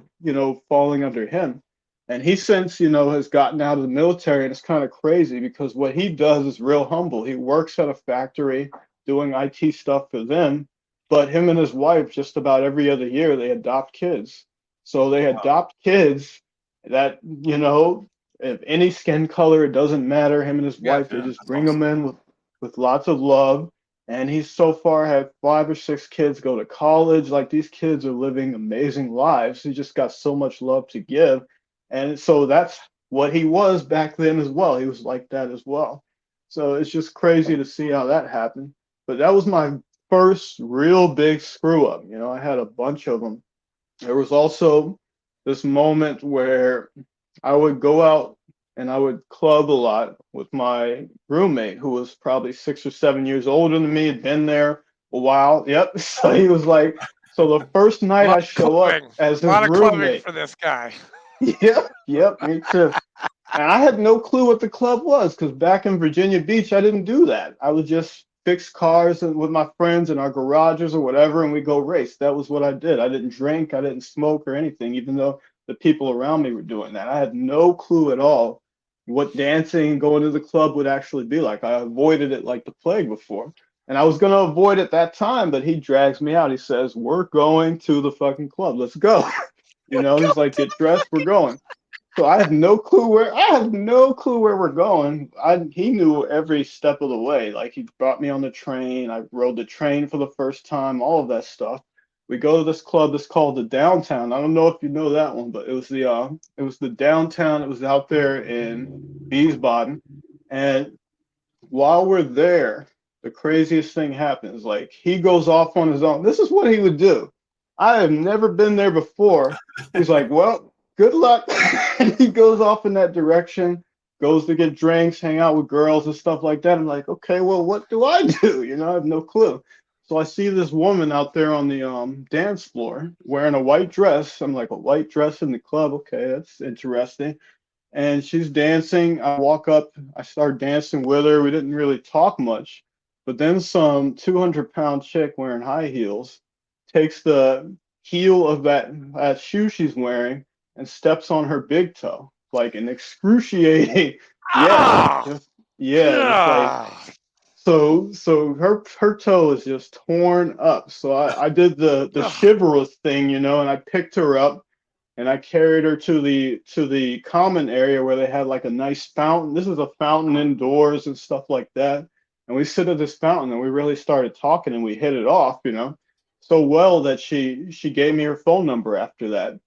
Speaker 3: falling under him. And he since, has gotten out of the military, and it's kind of crazy because what he does is real humble. He works at a factory doing IT stuff for them, but him and his wife, just about every other year, they adopt kids. So they adopt kids that, if any skin color, it doesn't matter. Him and his wife, they just bring them in with lots of love. And he's so far had 5 or 6 kids go to college. Like these kids are living amazing lives. He just got so much love to give. And so that's what he was back then as well. He was like that as well. So it's just crazy to see how that happened. But that was my first real big screw up. You know, I had a bunch of them. There was also this moment where I would go out and I would club a lot with my roommate, who was probably 6 or 7 years older than me, had been there a while. Yep. So he was like, so the first night I show up as his
Speaker 2: a lot of clubbing
Speaker 3: roommate.
Speaker 2: for this guy.
Speaker 3: Yep, me too. And I had no clue what the club was because back in Virginia Beach, I didn't do that. I would just fix cars with my friends in our garages or whatever, and we go race. That was what I did. I didn't drink, I didn't smoke or anything, even though the people around me were doing that. I had no clue at all what dancing and going to the club would actually be like. I avoided it like the plague before. And I was going to avoid it that time, but he drags me out. He says, "We're going to the fucking club. Let's go." You know, he's like, "Get dressed, we're going." So I have no clue where we're going. He knew every step of the way. Like he brought me on the train. I rode the train for the first time, all of that stuff. We go to this club that's called the Downtown. I don't know if you know that one, but it was the Downtown. It was out there in Wiesbaden. And while we're there, the craziest thing happens. Like he goes off on his own. This is what he would do. I have never been there before. He's like, "Well, good luck." And he goes off in that direction, goes to get drinks, hang out with girls and stuff like that. I'm like, okay, well, what do I do? You know, I have no clue. So I see this woman out there on the dance floor wearing a white dress. I'm like, a white dress in the club? Okay, that's interesting. And she's dancing. I walk up, I start dancing with her. We didn't really talk much. But then some 200-pound chick wearing high heels takes the heel of that shoe she's wearing and steps on her big toe, like an excruciating, just like so her toe is just torn up. So I did the chivalrous thing, you know, and I picked her up and I carried her to the common area where they had like a nice fountain. This is a fountain indoors and stuff like that. And we sit at this fountain and we really started talking and we hit it off, you know, so well that she gave me her phone number after that.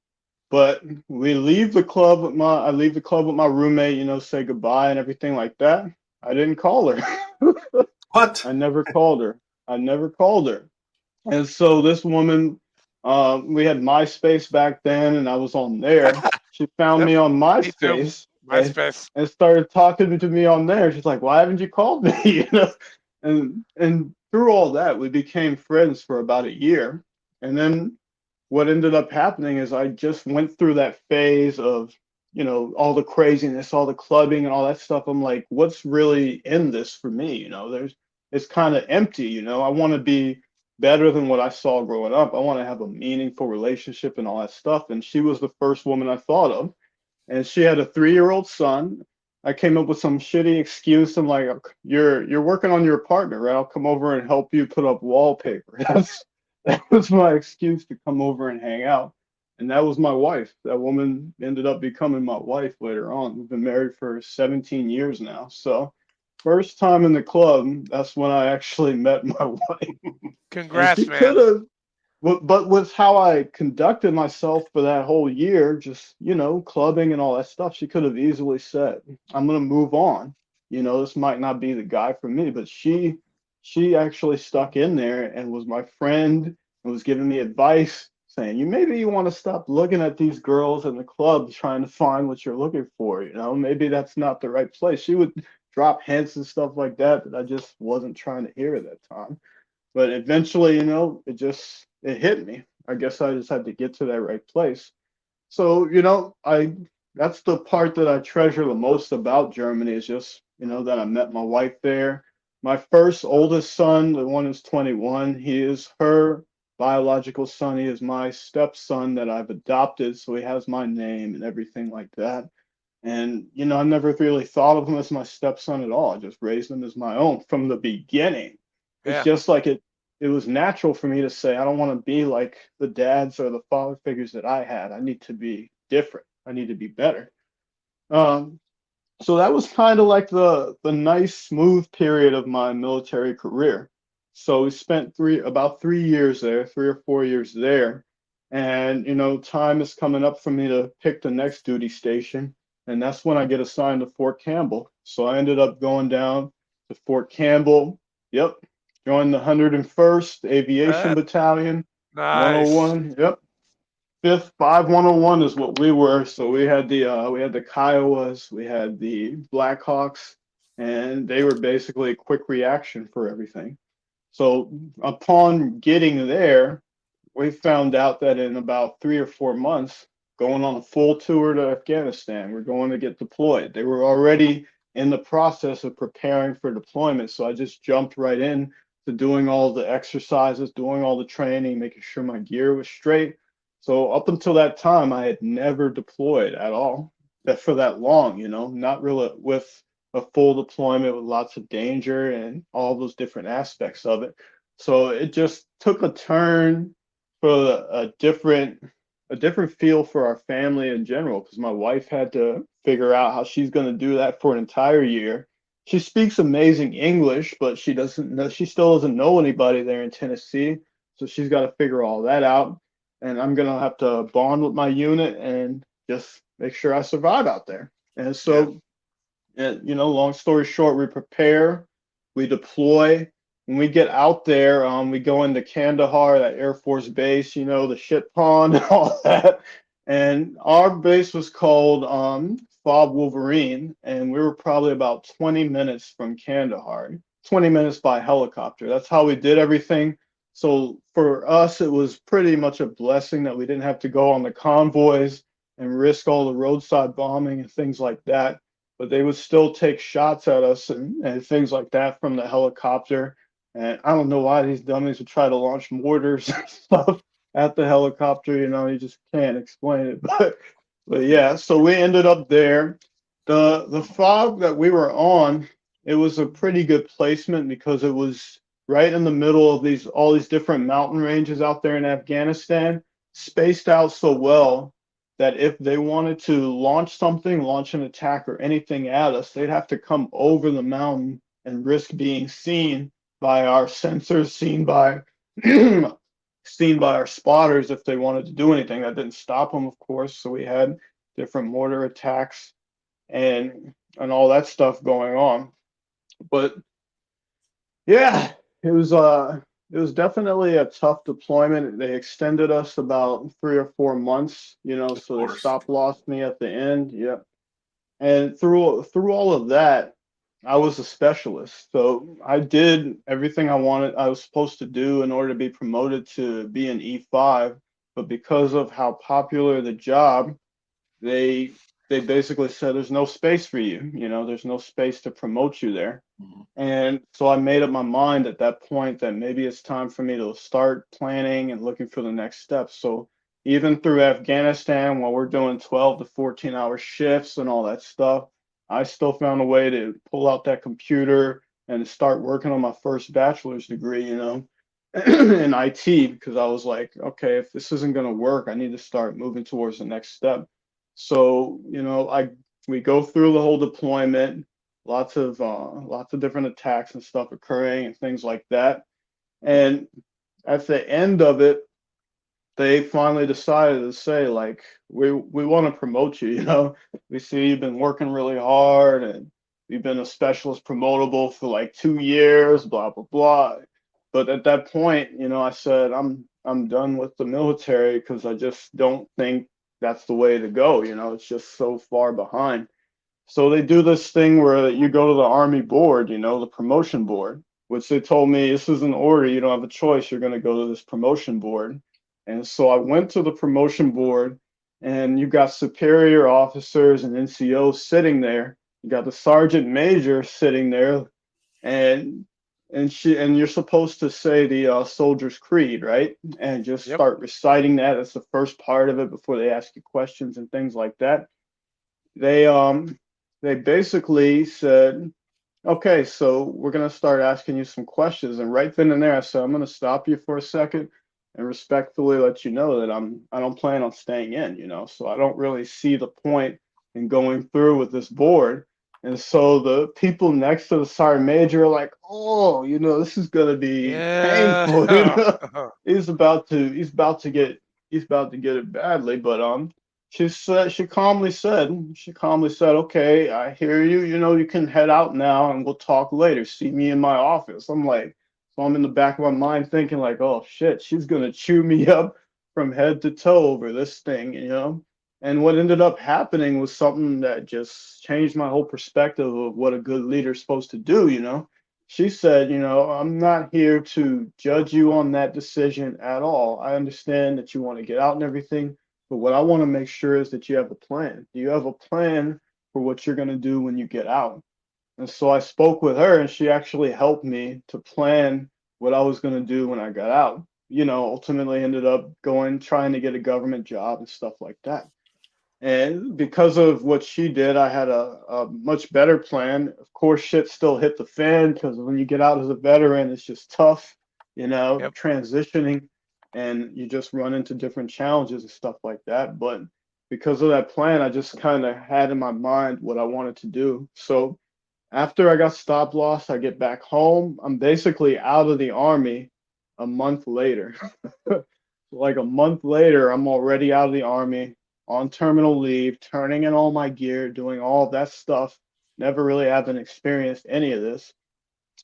Speaker 3: But we leave the club with I leave the club with my roommate, you know, say goodbye and everything like that. I didn't call her.
Speaker 1: What?
Speaker 3: I never called her. And so this woman, we had MySpace back then, and I was on there. She found me on MySpace. And started talking to me on there. She's like, "Why haven't you called me?" You know, and through all that, we became friends for about a year. And then what ended up happening is I just went through that phase of, you know, all the craziness, all the clubbing and all that stuff. I'm like, what's really in this for me? You know, it's kind of empty. You know, I want to be better than what I saw growing up. I want to have a meaningful relationship and all that stuff. And she was the first woman I thought of. And she had a 3-year-old son. I came up with some shitty excuse. I'm like, "You're working on your apartment, right? I'll come over and help you put up wallpaper." That was my excuse to come over and hang out. And that was my wife. That woman ended up becoming my wife later on. We've been married for 17 years now. So first time in the club, that's when I actually met my wife.
Speaker 2: Congrats, man.
Speaker 3: But with how I conducted myself for that whole year, just, you know, clubbing and all that stuff, she could have easily said, "I'm going to move on. You know, this might not be the guy for me." But she actually stuck in there and was my friend and was giving me advice, saying, maybe you want to stop looking at these girls in the club trying to find what you're looking for. You know, maybe that's not the right place. She would drop hints and stuff like that I just wasn't trying to hear at that time. But eventually, you know, it hit me. I guess I just had to get to that right place. So, you know, that's the part that I treasure the most about Germany is just, you know, that I met my wife there. My first oldest son, the one who's 21, he is her biological son. He is my stepson that I've adopted. So he has my name and everything like that. And, you know, I never really thought of him as my stepson at all. I just raised him as my own from the beginning. It's just like it was natural for me to say, I don't want to be like the dads or the father figures that I had. I need to be different. I need to be better. So that was kind of like the nice, smooth period of my military career. So we spent about 3 years there, 3 or 4 years there. And, time is coming up for me to pick the next duty station. And that's when I get assigned to Fort Campbell. So I ended up going down to Fort Campbell. Yep. Joined the 101st Aviation Battalion,
Speaker 2: Nice.
Speaker 3: 101. Yep. 5th 5101 is what we were. So we had the Kiowas, we had the Blackhawks, and they were basically a quick reaction for everything. So upon getting there, we found out that in about 3 or 4 months, going on a full tour to Afghanistan, we're going to get deployed. They were already in the process of preparing for deployment. So I just jumped right in to doing all the exercises, doing all the training, making sure my gear was straight. So up until that time, I had never deployed at all for that long, not really with a full deployment with lots of danger and all those different aspects of it. So it just took a turn for a different feel for our family in general, because my wife had to figure out how she's going to do that for an entire year. She speaks amazing English, but she still doesn't know anybody there in Tennessee. So she's got to figure all that out. And I'm going to have to bond with my unit and just make sure I survive out there. And so, long story short, we prepare, we deploy. When we get out there, we go into Kandahar, that Air Force base, the shit pond and all that. And our base was called Fob Wolverine, and we were probably about 20 minutes from Kandahar, 20 minutes by helicopter. That's how we did everything. So for us, it was pretty much a blessing that we didn't have to go on the convoys and risk all the roadside bombing and things like that. But they would still take shots at us and things like that from the helicopter. And I don't know why these dummies would try to launch mortars and stuff at the helicopter. You just can't explain it. But yeah, so we ended up there. The fog that we were on, it was a pretty good placement because it was right in the middle of all these different mountain ranges out there in Afghanistan, spaced out so well that if they wanted to launch an attack or anything at us, they'd have to come over the mountain and risk being seen by our sensors, seen by our spotters if they wanted to do anything. That didn't stop them, of course. So we had different mortar attacks and all that stuff going on. But yeah, it was definitely a tough deployment. They extended us about 3 or 4 months, so they stop lost me at the end. Yep. And through all of that, I was a specialist. So I did everything I was supposed to do in order to be promoted to be an E5. But because of how popular the job, they basically said there's no space for you. There's no space to promote you there. Mm-hmm. And so I made up my mind at that point that maybe it's time for me to start planning and looking for the next steps. So even through Afghanistan, while we're doing 12 to 14-hour shifts and all that stuff, I still found a way to pull out that computer and start working on my first bachelor's degree, in IT, because I was like, okay, if this isn't going to work, I need to start moving towards the next step. So, we go through the whole deployment, lots of different attacks and stuff occurring and things like that. And at the end of it, they finally decided to say, like, we want to promote you. We see you've been working really hard and you've been a specialist promotable for like 2 years, blah, blah, blah. But at that point, I said, I'm done with the military because I just don't think that's the way to go. It's just so far behind. So they do this thing where you go to the Army board, the promotion board, which they told me this is an order. You don't have a choice. You're going to go to this promotion board. And so I went to the promotion board, and you got superior officers and NCOs sitting there. You got the sergeant major sitting there, and you're supposed to say the soldier's creed, right? And just start reciting that. That's the first part of it before they ask you questions and things like that. They basically said, okay, so we're going to start asking you some questions. And right then and there, I said, I'm going to stop you for a second and respectfully let you know that I don't plan on staying in, so I don't really see the point in going through with this board. And so the people next to the sergeant major are like, oh, this is gonna be painful.
Speaker 2: Yeah.
Speaker 3: He's about to get it badly. But she calmly said, okay, I hear you. You can head out now, and we'll talk later. See me in my office. So I'm in the back of my mind thinking like, oh shit, she's gonna chew me up from head to toe over this thing. And what ended up happening was something that just changed my whole perspective of what a good leader's supposed to do. She said, I'm not here to judge you on that decision at all. I understand that you want to get out and everything, but what I want to make sure is that you have a plan. Do you have a plan for what you're going to do when you get out? And so I spoke with her, and she actually helped me to plan what I was going to do when I got out. Ultimately ended up trying to get a government job and stuff like that. And because of what she did, I had a much better plan. Of course, shit still hit the fan because when you get out as a veteran, it's just tough,
Speaker 2: Yep.
Speaker 3: transitioning, and you just run into different challenges and stuff like that. But because of that plan, I just kind of had in my mind what I wanted to do. So after I got stop loss, I get back home. I'm basically out of the Army a month later. Like a month later, I'm already out of the Army, on terminal leave, turning in all my gear, doing all of that stuff. Never really haven't experienced any of this.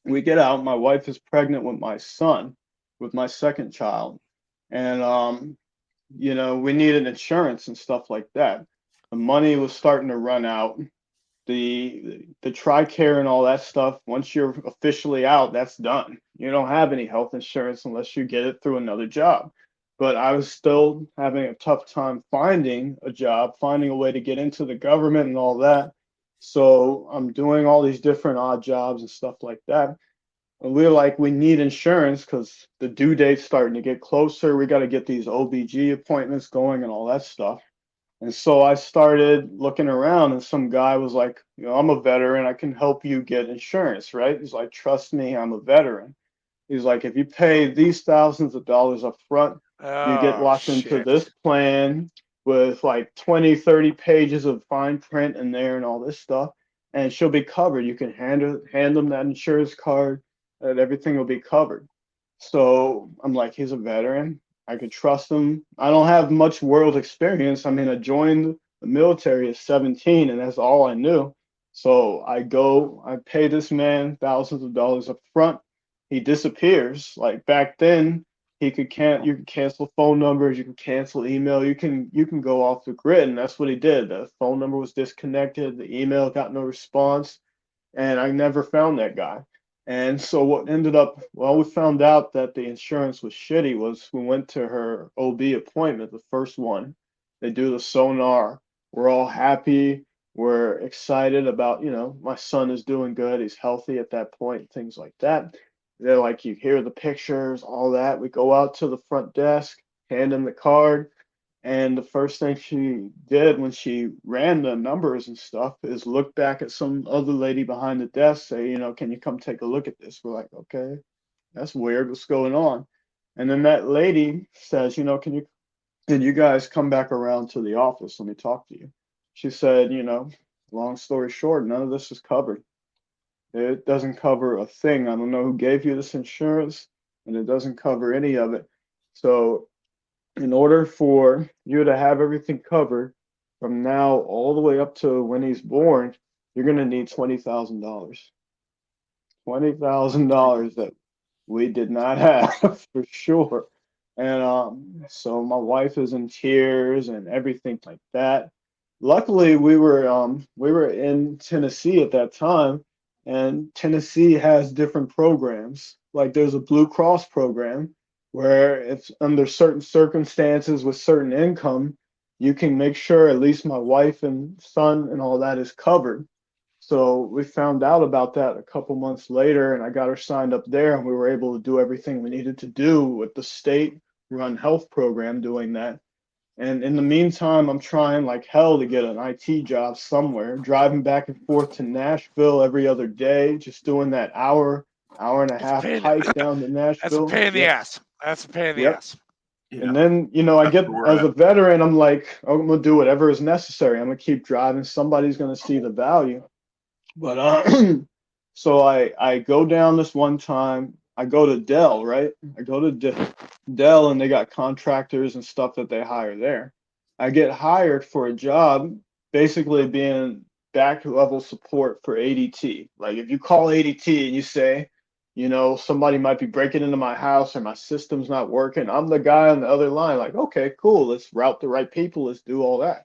Speaker 3: We get out. My wife is pregnant with my son, with my second child. And, we needed insurance and stuff like that. The money was starting to run out. The TRICARE and all that stuff, once you're officially out, that's done. You don't have any health insurance unless you get it through another job. But I was still having a tough time finding a job, finding a way to get into the government and all that. So I'm doing all these different odd jobs and stuff like that. And we're like, we need insurance because the due date's starting to get closer. We got to get these OBG appointments going and all that stuff. And so I started looking around, and some guy was like, I'm a veteran. I can help you get insurance, right? He's like, trust me, I'm a veteran. He's like, if you pay these thousands of dollars up front, you get locked into this plan with like 20, 30 pages of fine print in there and all this stuff, and she'll be covered. You can hand them that insurance card, and everything will be covered. So I'm like, he's a veteran. I could trust him. I don't have much world experience. I mean, I joined the military at 17, and that's all I knew. So I pay this man thousands of dollars up front. He disappears. Like back then, you could cancel phone numbers, you can cancel email, you can go off the grid, and that's what he did. The phone number was disconnected, the email got no response, and I never found that guy. And so what ended up, we found out that the insurance was shitty was we went to her OB appointment, the first one. They do the sonar. We're all happy. We're excited about, my son is doing good. He's healthy at that point, things like that. They're like, you hear the pictures, all that. We go out to the front desk, hand him the card. And the first thing she did when she ran the numbers and stuff is look back at some other lady behind the desk, say, can you come take a look at this? We're like, okay, that's weird. What's going on? And then that lady says, can you guys come back around to the office? Let me talk to you. She said, long story short, none of this is covered. It doesn't cover a thing. I don't know who gave you this insurance, and it doesn't cover any of it. So in order for you to have everything covered from now all the way up to when he's born, you're going to need $20,000. $20,000 that we did not have for sure. And so my wife is in tears and everything like that. Luckily, we were in Tennessee at that time, and Tennessee has different programs. Like there's a Blue Cross program where it's under certain circumstances with certain income, you can make sure at least my wife and son and all that is covered. So we found out about that a couple months later, and I got her signed up there, and we were able to do everything we needed to do with the state-run health program doing that. And in the meantime, I'm trying like hell to get an IT job somewhere, driving back and forth to Nashville every other day, just doing that hour and a half hike down to Nashville.
Speaker 2: That's a pain in the ass. That's a pain in the ass.
Speaker 1: Yeah.
Speaker 3: And then, I get as a veteran, I'm like, I'm going to do whatever is necessary. I'm going to keep driving. Somebody's going to see the value. But so I go down this one time. I go to Dell, right? I go to Dell, and they got contractors and stuff that they hire there. I get hired for a job, basically being back level support for ADT. Like if you call ADT and you say, somebody might be breaking into my house or my system's not working, I'm the guy on the other line. Like, okay, cool. Let's route the right people. Let's do all that.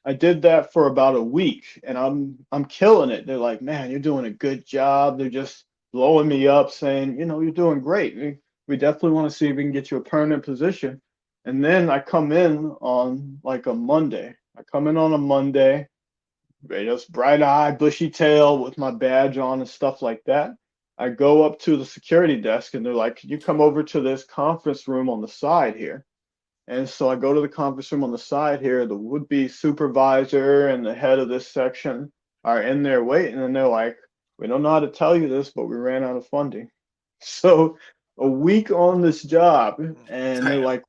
Speaker 3: I did that for about a week, and I'm killing it. They're like, man, you're doing a good job. They're just blowing me up, saying, you're doing great. We definitely want to see if we can get you a permanent position. And then I come in on like a Monday. I come in on a Monday, just bright-eyed, bushy tail with my badge on and stuff like that. I go up to the security desk, and they're like, can you come over to this conference room on the side here? And so I go to the conference room on the side here. The would-be supervisor and the head of this section are in there waiting, and they're like, we don't know how to tell you this, but we ran out of funding. So a week on this job, and they're like,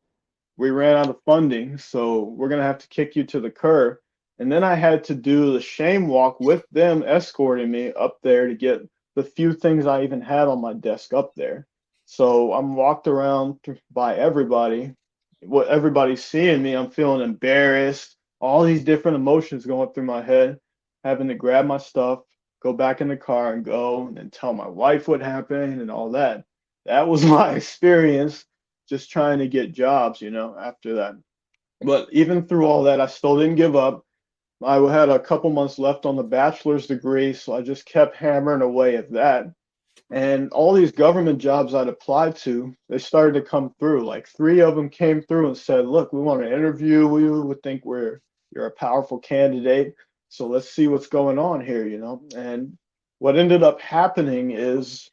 Speaker 3: we ran out of funding, so we're going to have to kick you to the curb. And then I had to do the shame walk with them escorting me up there to get the few things I even had on my desk up there. So I'm walked around by everybody. What everybody's seeing me, I'm feeling embarrassed, all these different emotions going through my head, having to grab my stuff, go back in the car and go and then tell my wife what happened and all that. That was my experience just trying to get jobs, after that. But even through all that, I still didn't give up. I had a couple months left on the bachelor's degree, so I just kept hammering away at that. And all these government jobs I'd applied to, they started to come through. Like 3 of them came through and said, look, we want to interview you. We think you're a powerful candidate. So let's see what's going on here, And what ended up happening is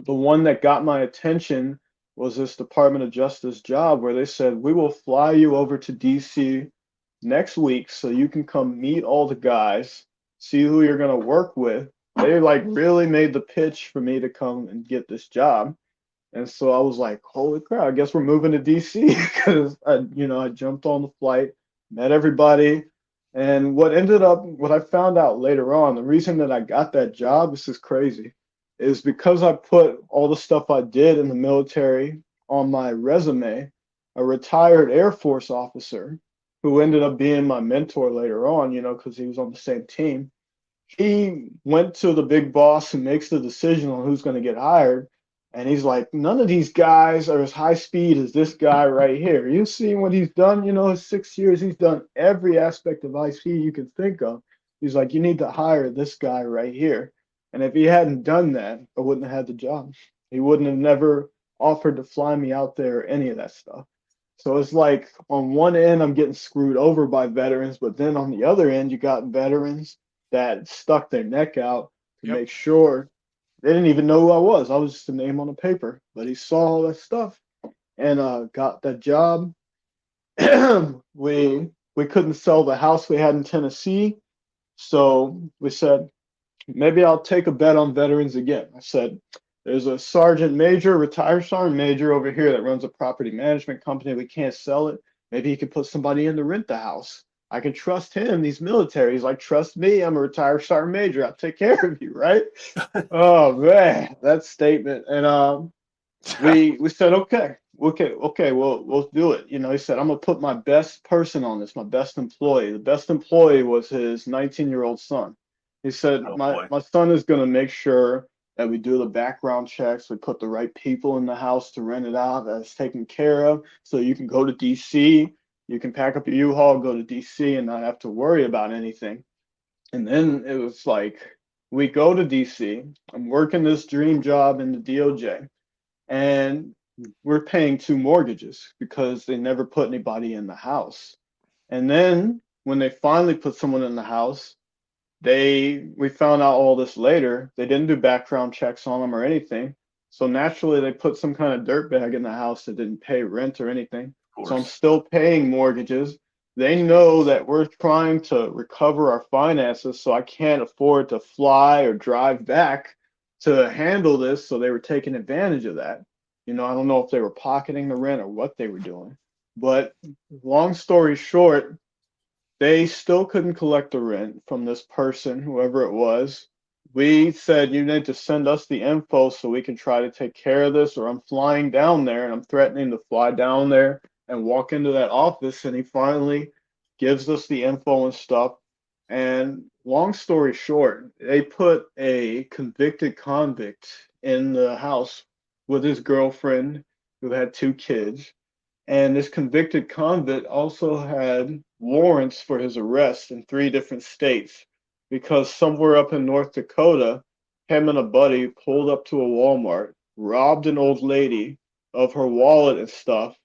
Speaker 3: the one that got my attention was this Department of Justice job where they said, we will fly you over to DC next week so you can come meet all the guys, see who you're going to work with. They like really made the pitch for me to come and get this job. And so I was like, holy crap, I guess we're moving to DC because I jumped on the flight, met everybody. And what I found out later on, the reason that I got that job, this is crazy, is because I put all the stuff I did in the military on my resume. A retired Air Force officer who ended up being my mentor later on, because he was on the same team. He went to the big boss who makes the decision on who's going to get hired. And he's like, none of these guys are as high speed as this guy right here. You see what he's done, his 6 years, he's done every aspect of IT you can think of. He's like, you need to hire this guy right here. And if he hadn't done that, I wouldn't have had the job. He wouldn't have never offered to fly me out there or any of that stuff. So it's like on one end, I'm getting screwed over by veterans, but then on the other end, you got veterans that stuck their neck out to make sure. They didn't even know who I was. I was just a name on a paper, but he saw all that stuff and got that job. we couldn't sell the house we had in Tennessee, so we said, maybe I'll take a bet on veterans again. I said, there's a retired sergeant major over here that runs a property management company. We can't sell it. Maybe he could put somebody in to rent the house. I can trust him. These militaries, like, trust me. I'm a retired sergeant major. I'll take care of you, right? Oh man, that statement. And we said, okay, we'll do it. He said, I'm gonna put my best person on this, my best employee. The best employee was his 19-year-old son. He said, my son is gonna make sure that we do the background checks. We put the right people in the house to rent it out. That's taken care of. So you can go to DC. You can pack up your U-Haul, go to DC, and not have to worry about anything. And then it was like, we go to DC. I'm working this dream job in the DOJ, and we're paying 2 mortgages because they never put anybody in the house. And then when they finally put someone in the house, we found out all this later. They didn't do background checks on them or anything. So naturally, they put some kind of dirtbag in the house that didn't pay rent or anything. So I'm still paying mortgages. They know that we're trying to recover our finances, so I can't afford to fly or drive back to handle this. So they were taking advantage of that. I don't know if they were pocketing the rent or what they were doing. But long story short, they still couldn't collect the rent from this person, whoever it was. we said, you need to send us the info so we can try to take care of this, or I'm flying down there, and I'm threatening to fly down there and walk into that office. And he finally gives us the info and stuff. And long story short, they put a convicted convict in the house with his girlfriend who had 2 kids. And this convicted convict also had warrants for his arrest in 3 different states, because somewhere up in North Dakota, him and a buddy pulled up to a Walmart, robbed an old lady of her wallet and stuff,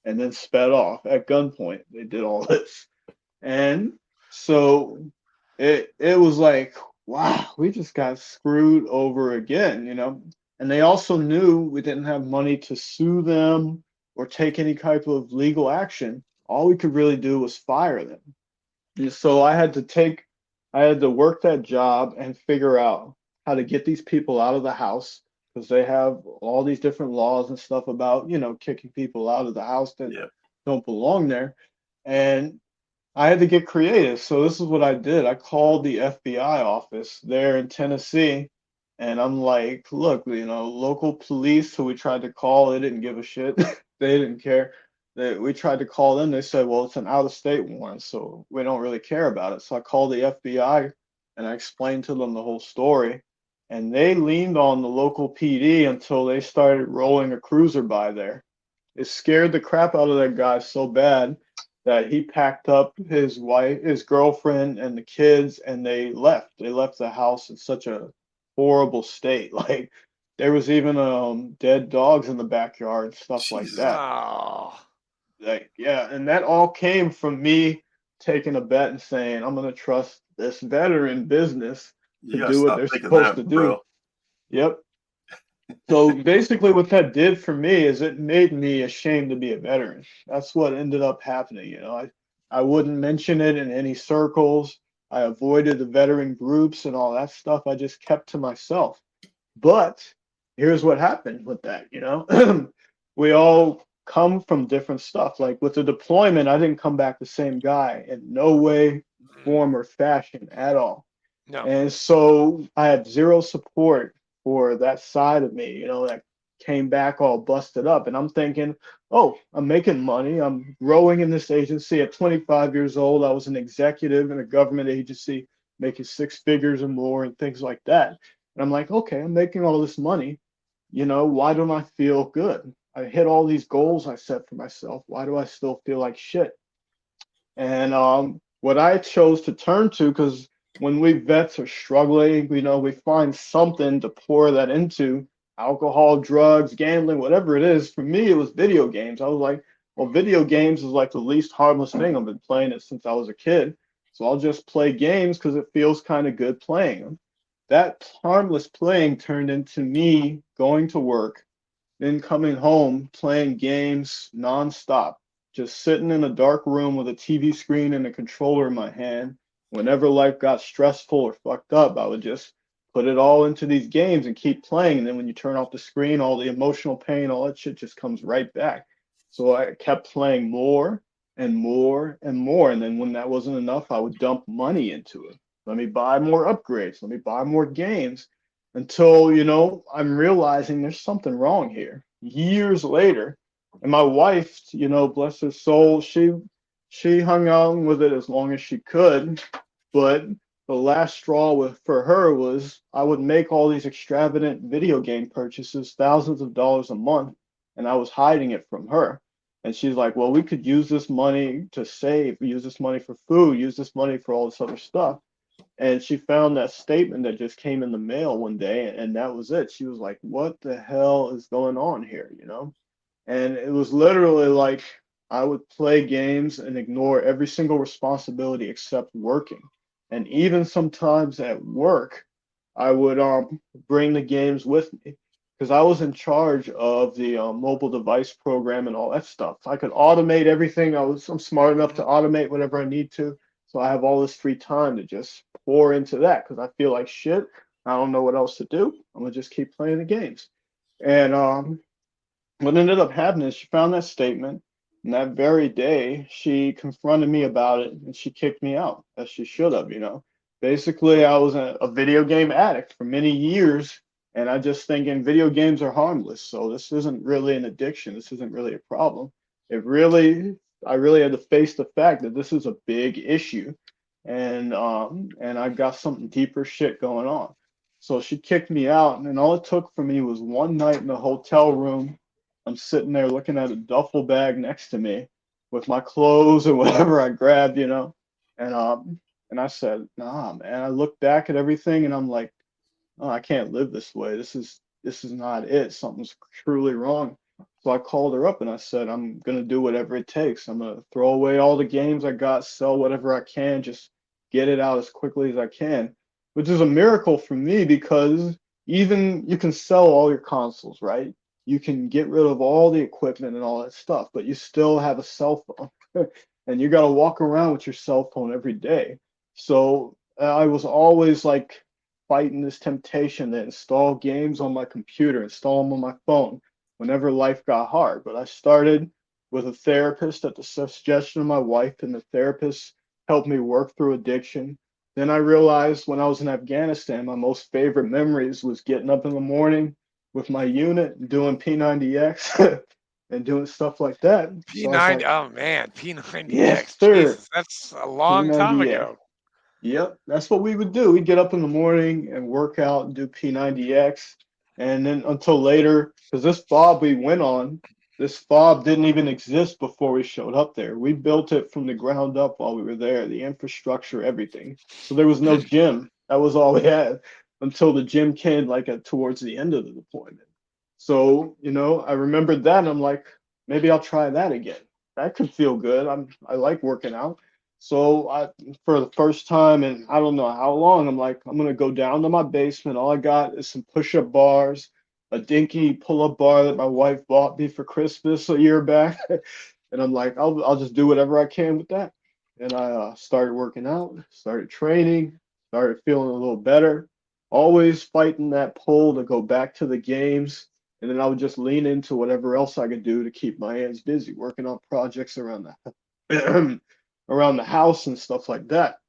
Speaker 3: and then sped off at gunpoint. They did all this. And so it was like, wow, we just got screwed over again, you know? And they also knew we didn't have money to sue them or take any type of legal action. All we could really do was fire them. And so I had to work that job and figure out how to get these people out of the house, because they have all these different laws and stuff about, you know, kicking people out of the house that don't belong there. And I had to get creative. So this is what I did. I called the FBI office there in Tennessee, and I'm like, look, you know, local police who we tried to call, they didn't give a shit. They didn't care. We tried to call them. They said, well, it's an out-of-state warrant, so we don't really care about it. So I called the FBI and I explained to them the whole story. And they leaned on the local PD until they started rolling a cruiser by there. It scared the crap out of that guy so bad that he packed up his wife, his girlfriend, and the kids, and they left. They left the house in such a horrible state. Like, there was even dead dogs in the backyard and stuff like that.
Speaker 2: Oh.
Speaker 3: Like, yeah, and that all came from me taking a bet and saying, I'm going to trust this veteran business to do what they're supposed to do.
Speaker 1: Bro.
Speaker 3: Yep. So basically what that did for me is it made me ashamed to be a veteran. That's what ended up happening. You know, I wouldn't mention it in any circles. I avoided the veteran groups and all that stuff. I just kept to myself. But here's what happened with that, you know. We all come from different stuff. Like with the deployment, I didn't come back the same guy in no way, form, or fashion at all.
Speaker 2: No.
Speaker 3: And so I had zero support for that side of me, you know, that came back all busted up. And I'm thinking, oh, I'm making money. I'm growing in this agency. At 25 years old, I was an executive in a government agency, making 6 figures or more and things like that. And I'm like, okay, I'm making all this money. You know, why don't I feel good? I hit all these goals I set for myself. Why do I still feel like shit? And what I chose to turn to, because when we vets are struggling, you know, we find something to pour that into: alcohol, drugs, gambling, whatever it is. For me, it was video games. I was like, well, video games is like the least harmless thing. I've been playing it since I was a kid. So I'll just play games because it feels kind of good playing them. That harmless playing turned into me going to work, then coming home, playing games nonstop, just sitting in a dark room with a TV screen and a controller in my hand. Whenever life got stressful or fucked up, I would just put it all into these games and keep playing. And then when you turn off the screen, all the emotional pain, all that shit just comes right back. So I kept playing more and more and more. And then when that wasn't enough, I would dump money into it. Let me buy more upgrades. Let me buy more games, until, you know, I'm realizing there's something wrong here. Years later, and my wife, you know, bless her soul, she hung on with it as long as she could. But the last straw for her was I would make all these extravagant video game purchases, thousands of dollars a month, and I was hiding it from her. And she's like, well, we could use this money to save, use this money for food, use this money for all this other stuff. And she found that statement that just came in the mail one day, and that was it. She was like, what the hell is going on here, you know? And it was literally like I would play games and ignore every single responsibility except working. And even sometimes at work, I would bring the games with me, because I was in charge of the mobile device program and all that stuff. I could automate everything. I'm smart enough to automate whatever I need to. So I have all this free time to just pour into that, because I feel like shit. I don't know what else to do. I'm going to just keep playing the games. And what ended up happening is she found that statement. And that very day, she confronted me about it, and she kicked me out, as she should have, you know. basically I was a video game addict for many years, and I just thinking video games are harmless. So this isn't really an addiction. This isn't really a problem. I really had to face the fact that this is a big issue, and I've got something deeper shit going on. So she kicked me out, and all it took for me was one night in the hotel room. I'm sitting there looking at a duffel bag next to me with my clothes or whatever I grabbed, and I said, nah, man. I looked back at everything and I'm like, oh, I can't live this way. This is not it. Something's truly wrong. So I called her up and I said, I'm gonna do whatever it takes. I'm gonna throw away all the games I got, sell whatever I can, just get it out as quickly as I can. Which is a miracle for me because even you can sell all your consoles, right? You can get rid of all the equipment and all that stuff, but you still have a cell phone. And you got to walk around with your cell phone every day. So I was always like fighting this temptation to install games on my computer, install them on my phone whenever life got hard. But I started with a therapist at the suggestion of my wife, and the therapist helped me work through addiction. Then I realized when I was in Afghanistan, my most favorite memories was getting up in the morning with my unit and doing P90X and doing stuff like that. So I was
Speaker 2: P90,
Speaker 3: like,
Speaker 2: oh man, P90X.
Speaker 3: yes, sir.
Speaker 2: Jesus, that's a long time
Speaker 3: P90X.
Speaker 2: ago.
Speaker 3: Yep, that's what we would do. We'd get up in the morning and work out and do P90X. And then until later, because this fob we went on, this fob didn't even exist before we showed up there. We built it from the ground up while we were there, the infrastructure, everything. So there was no gym. That was all we had until the gym came towards the end of the deployment. So, I remembered that and I'm like, maybe I'll try that again. That could feel good. I like working out. So for the first time in I don't know how long, I'm like, I'm gonna go down to my basement. All I got is some push-up bars, a dinky pull-up bar that my wife bought me for Christmas a year back, and I'm like, I'll just do whatever I can with that. And I started working out, started training, started feeling a little better. Always fighting that pull to go back to the games, and then I would just lean into whatever else I could do to keep my hands busy, working on projects around the around the house and stuff like that.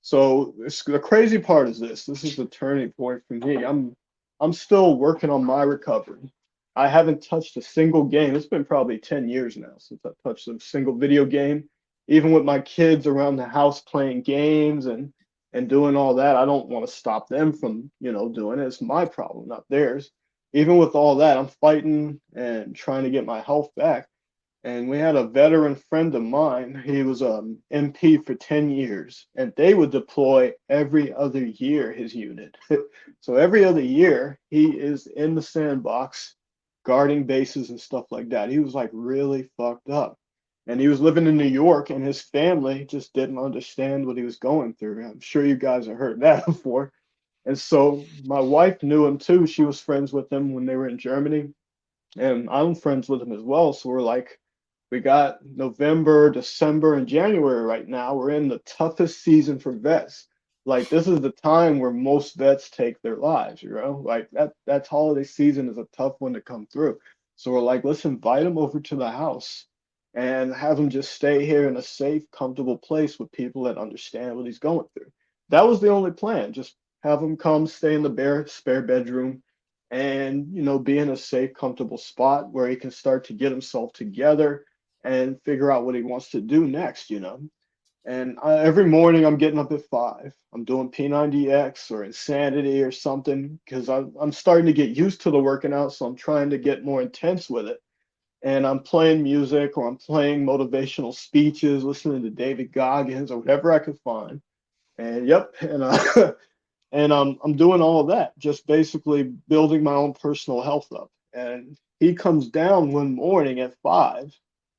Speaker 3: So the crazy part is this is the turning point for me. I'm still working on my recovery. I haven't touched a single game. It's been probably 10 years now since I touched a single video game. Even with my kids around the house playing games and doing all that, I don't want to stop them from, doing it. It's my problem, not theirs. Even with all that, I'm fighting and trying to get my health back. And we had a veteran friend of mine. He was MP for 10 years, and they would deploy every other year, his unit. So every other year, he is in the sandbox, guarding bases and stuff like that. He was like really fucked up. And he was living in New York, and his family just didn't understand what he was going through. I'm sure you guys have heard that before. And so my wife knew him too. She was friends with him when they were in Germany. And I'm friends with him as well. So we're like, we got November, December, and January right now. We're in the toughest season for vets. Like this is the time where most vets take their lives, Like that holiday season is a tough one to come through. So we're like, let's invite him over to the house and have him just stay here in a safe, comfortable place with people that understand what he's going through. That was the only plan. Just have him come stay in the spare bedroom and, be in a safe, comfortable spot where he can start to get himself together and figure out what he wants to do next, And every morning I'm getting up at 5. I'm doing P90X or Insanity or something because I'm starting to get used to the working out, so I'm trying to get more intense with it. And I'm playing music or I'm playing motivational speeches, listening to David Goggins or whatever I could find. And and I'm doing all of that, just basically building my own personal health up. And he comes down one morning at 5.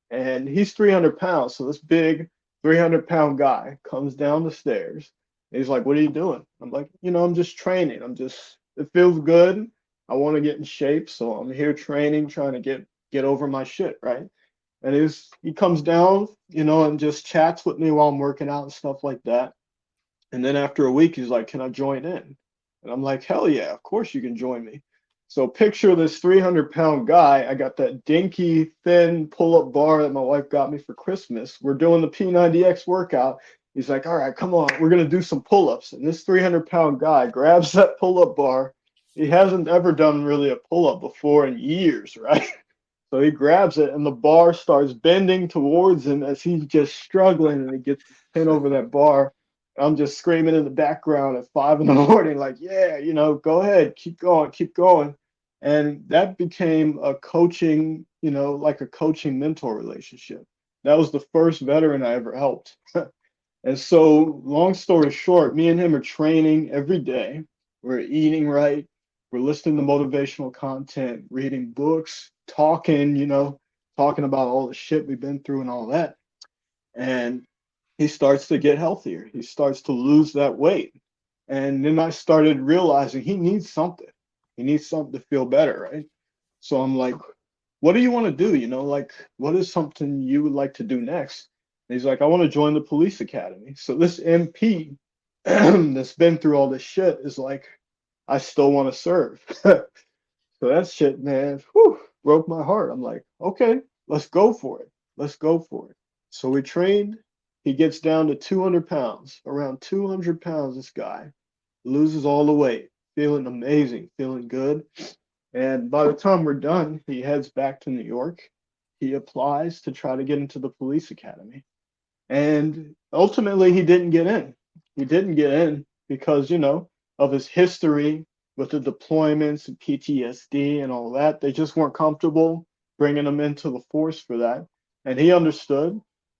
Speaker 3: And he's 300 pounds. So this big 300-pound guy comes down the stairs. And he's like, what are you doing? I'm like, I'm just training. It feels good. I want to get in shape. So I'm here training, trying to get over my shit, right? And he comes down, and just chats with me while I'm working out and stuff like that. And then after a week, he's like, can I join in? And I'm like, hell yeah, of course you can join me. So picture this 300-pound guy. I got that dinky, thin pull-up bar that my wife got me for Christmas. We're doing the P90X workout. He's like, all right, come on, we're going to do some pull-ups. And this 300-pound guy grabs that pull-up bar. He hasn't ever done really a pull-up before in years, right? So he grabs it, and the bar starts bending towards him as he's just struggling, and he gets his pin over that bar. I'm just screaming in the background at 5 in the morning, like, yeah, go ahead, keep going, keep going. And that became a coaching, like a coaching mentor relationship. That was the first veteran I ever helped. And so, long story short, me and him are training every day. We're eating right. We're listening to motivational content, reading books, talking about all the shit we've been through and all that. And he starts to get healthier. He starts to lose that weight. And then I started realizing he needs something. He needs something to feel better, right? So I'm like, what do you want to do? Like, what is something you would like to do next? And he's like, I want to join the police academy. So this MP that's been through all this shit is like, I still want to serve. So that shit, man, broke my heart. I'm like, okay, let's go for it. Let's go for it. So we trained. He gets down to 200 pounds, around 200 pounds, this guy. Loses all the weight, feeling amazing, feeling good. And by the time we're done, he heads back to New York. He applies to try to get into the police academy. And ultimately, he didn't get in. He didn't get in because, of his history with the deployments and PTSD and all that. They just weren't comfortable bringing him into the force for that. And he understood.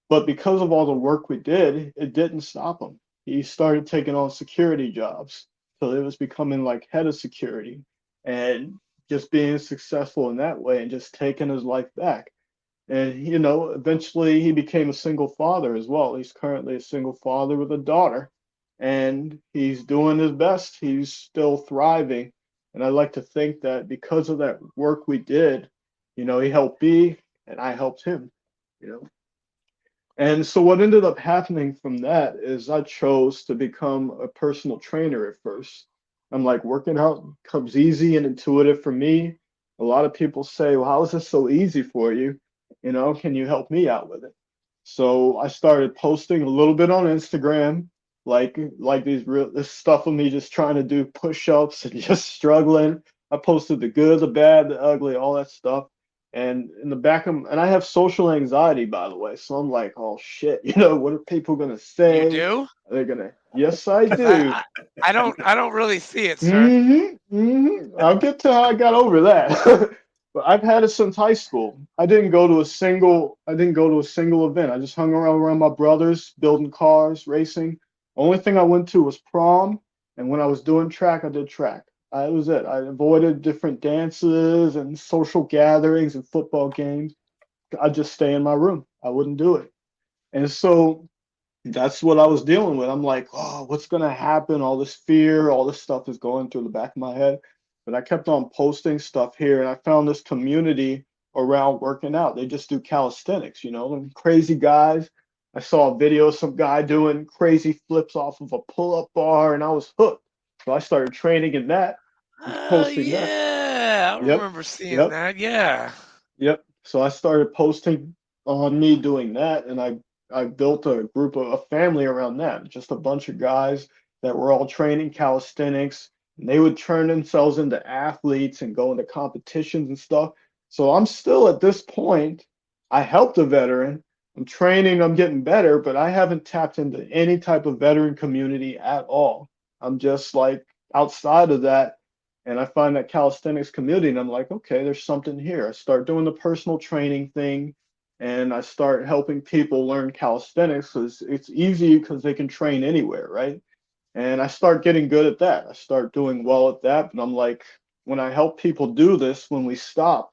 Speaker 3: But because of all the work we did, it didn't stop him. He started taking on security jobs. So it was becoming like head of security and just being successful in that way and just taking his life back. And, eventually he became a single father as well. He's currently a single father with a daughter. And he's doing his best. He's still thriving. And I like to think that because of that work we did, he helped me and I helped him, And so what ended up happening from that is I chose to become a personal trainer at first. I'm like, working out comes easy and intuitive for me. A lot of people say, well, how is this so easy for you? Can you help me out with it? So I started posting a little bit on Instagram, like this stuff of me just trying to do push-ups and just struggling. I posted the good, the bad, the ugly, all that stuff. And in the back of, and I have social anxiety, by the way. So I'm like, oh shit, what are people gonna say?
Speaker 2: You do?
Speaker 3: They're gonna, yes, I do.
Speaker 2: I don't really see it, sir.
Speaker 3: I'll get to how I got over that. But I've had it since high school. I didn't go to a single event. I just hung around my brothers, building cars, racing. Only thing I went to was prom, and when I was doing track, I did track. That was it. I avoided different dances and social gatherings and football games. I'd just stay in my room. I wouldn't do it. And so that's what I was dealing with. I'm like, oh, what's going to happen? All this fear, all this stuff is going through the back of my head. But I kept on posting stuff here, and I found this community around working out. They just do calisthenics, them crazy guys. I saw a video of some guy doing crazy flips off of a pull-up bar, and I was hooked. So I started training in that.
Speaker 2: Posting that. I remember seeing that. Yeah.
Speaker 3: Yep. So I started posting on me doing that, and I built a family around that. Just a bunch of guys that were all training calisthenics, and they would turn themselves into athletes and go into competitions and stuff. So I'm still at this point. I helped a veteran. I'm training. I'm getting better, but I haven't tapped into any type of veteran community at all. I'm just like outside of that. And I find that calisthenics community, and I'm like, okay, there's something here. I start doing the personal training thing, and I start helping people learn calisthenics because it's easy because they can train anywhere, right? And I start getting good at that. I start doing well at that. But I'm like, when I help people do this, when we stop,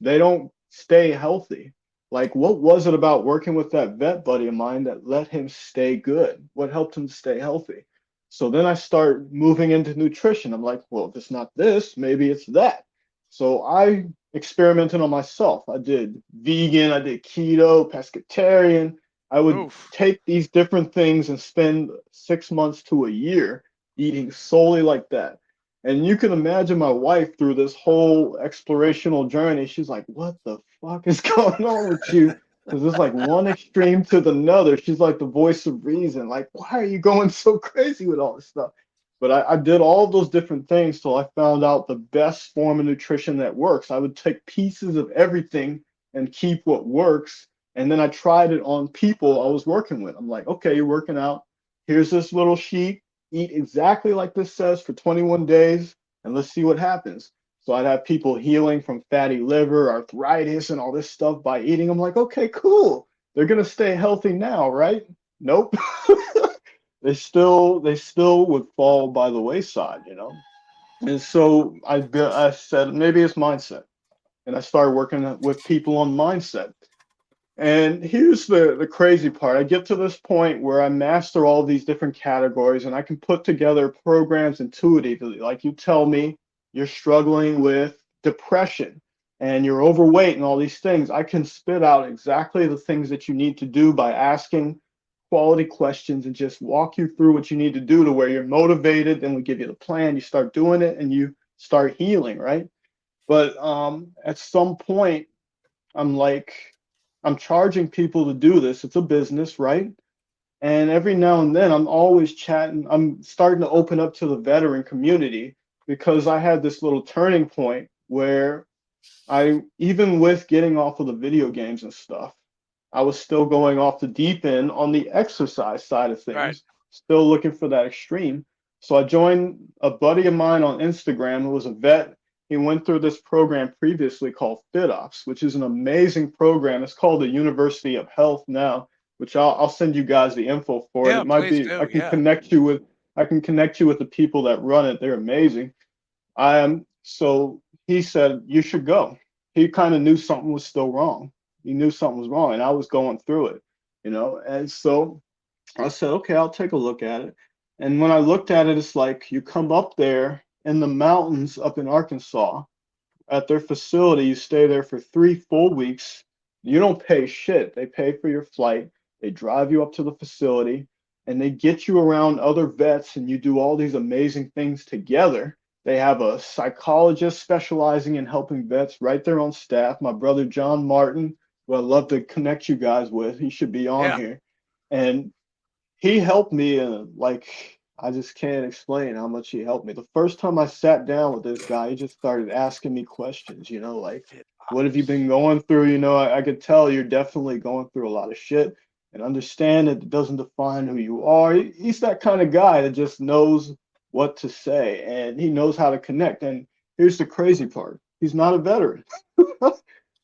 Speaker 3: they don't stay healthy. Like, what was it about working with that vet buddy of mine that let him stay good? What helped him stay healthy? So then I start moving into nutrition. I'm like, well, if it's not this, maybe it's that. So I experimented on myself. I did vegan, I did keto, pescatarian. I would take these different things and spend 6 months to a year eating solely like that. And you can imagine my wife through this whole explorational journey. She's like, what the fuck is going on with you? Because it's like one extreme to the another. She's like the voice of reason. Like, why are you going so crazy with all this stuff? But I did all those different things till I found out the best form of nutrition that works. I would take pieces of everything and keep what works. And then I tried it on people I was working with. I'm like, okay, you're working out. Here's this little sheet. Eat exactly like this says for 21 days, and let's see what happens. So I'd have people healing from fatty liver, arthritis, and all this stuff by eating. I'm like, okay, cool. They're gonna stay healthy now, right? Nope. They still would fall by the wayside, you know. And so I said maybe it's mindset, and I started working with people on mindset. And here's the crazy part. I get to this point where I master all these different categories, and I can put together programs intuitively. Like you tell me you're struggling with depression and you're overweight and all these things. I can spit out exactly the things that you need to do by asking quality questions and just walk you through what you need to do to where you're motivated. Then we give you the plan, you start doing it, and you start healing, right? But at some point, I'm like, I'm charging people to do this. It's a business, right? And every now and then I'm always chatting. I'm starting to open up to the veteran community because I had this little turning point where even with getting off of the video games and stuff, I was still going off the deep end on the exercise side of things,
Speaker 2: Right.
Speaker 3: still looking for that extreme. So I joined a buddy of mine on Instagram who was a vet. He went through this program previously called FitOps, which is an amazing program. It's called the University of Health now, which I'll send you guys the info for it.
Speaker 2: Yeah,
Speaker 3: It might
Speaker 2: please
Speaker 3: be
Speaker 2: do.
Speaker 3: I can
Speaker 2: Yeah.
Speaker 3: connect you with the people that run it. They're amazing. So he said you should go. He kind of knew something was still wrong. He knew something was wrong, and I was going through it, you know. And so I said, okay, I'll take a look at it. And when I looked at it, it's like you come up there in the mountains up in Arkansas at their facility. You stay there for 3 full weeks. You don't pay shit. They pay for your flight. They drive you up to the facility and they get you around other vets and you do all these amazing things together. They have a psychologist specializing in helping vets right there on staff. My brother, John Martin, who I'd love to connect you guys with. He should be on
Speaker 2: Yeah.
Speaker 3: here. And he helped me like I just can't explain how much he helped me. The first time I sat down with this guy, he just started asking me questions, you know, like, what have you been going through? You know, I could tell you're definitely going through a lot of shit, and understand that it doesn't define who you are. He's that kind of guy that just knows what to say, and he knows how to connect. And here's the crazy part. He's not a veteran.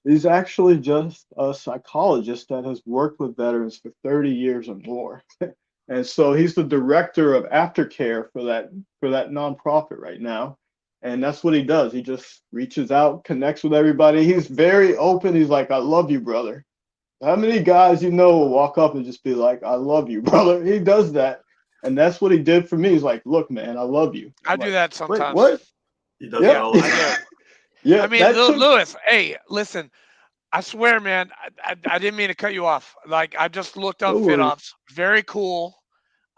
Speaker 3: He's actually just a psychologist that has worked with veterans for 30 years or more. And so he's the director of aftercare for that nonprofit right now. And that's what he does. He just reaches out, connects with everybody. He's very open. He's like, I love you, brother. How many guys you know will walk up and just be like, I love you, brother? He does that. And that's what he did for me. He's like, look, man, I love you.
Speaker 2: I
Speaker 3: I'm
Speaker 2: do
Speaker 3: like,
Speaker 2: that
Speaker 3: wait,
Speaker 2: sometimes.
Speaker 3: what?
Speaker 1: He does
Speaker 3: Yeah.
Speaker 1: that all the
Speaker 2: I
Speaker 1: time.
Speaker 2: do.
Speaker 3: Yeah.
Speaker 2: I mean,
Speaker 3: that took-
Speaker 2: Louis, hey, listen, I swear, man, I didn't mean to cut you off. Like, I just looked up
Speaker 3: No worries.
Speaker 2: FitOps. Very cool.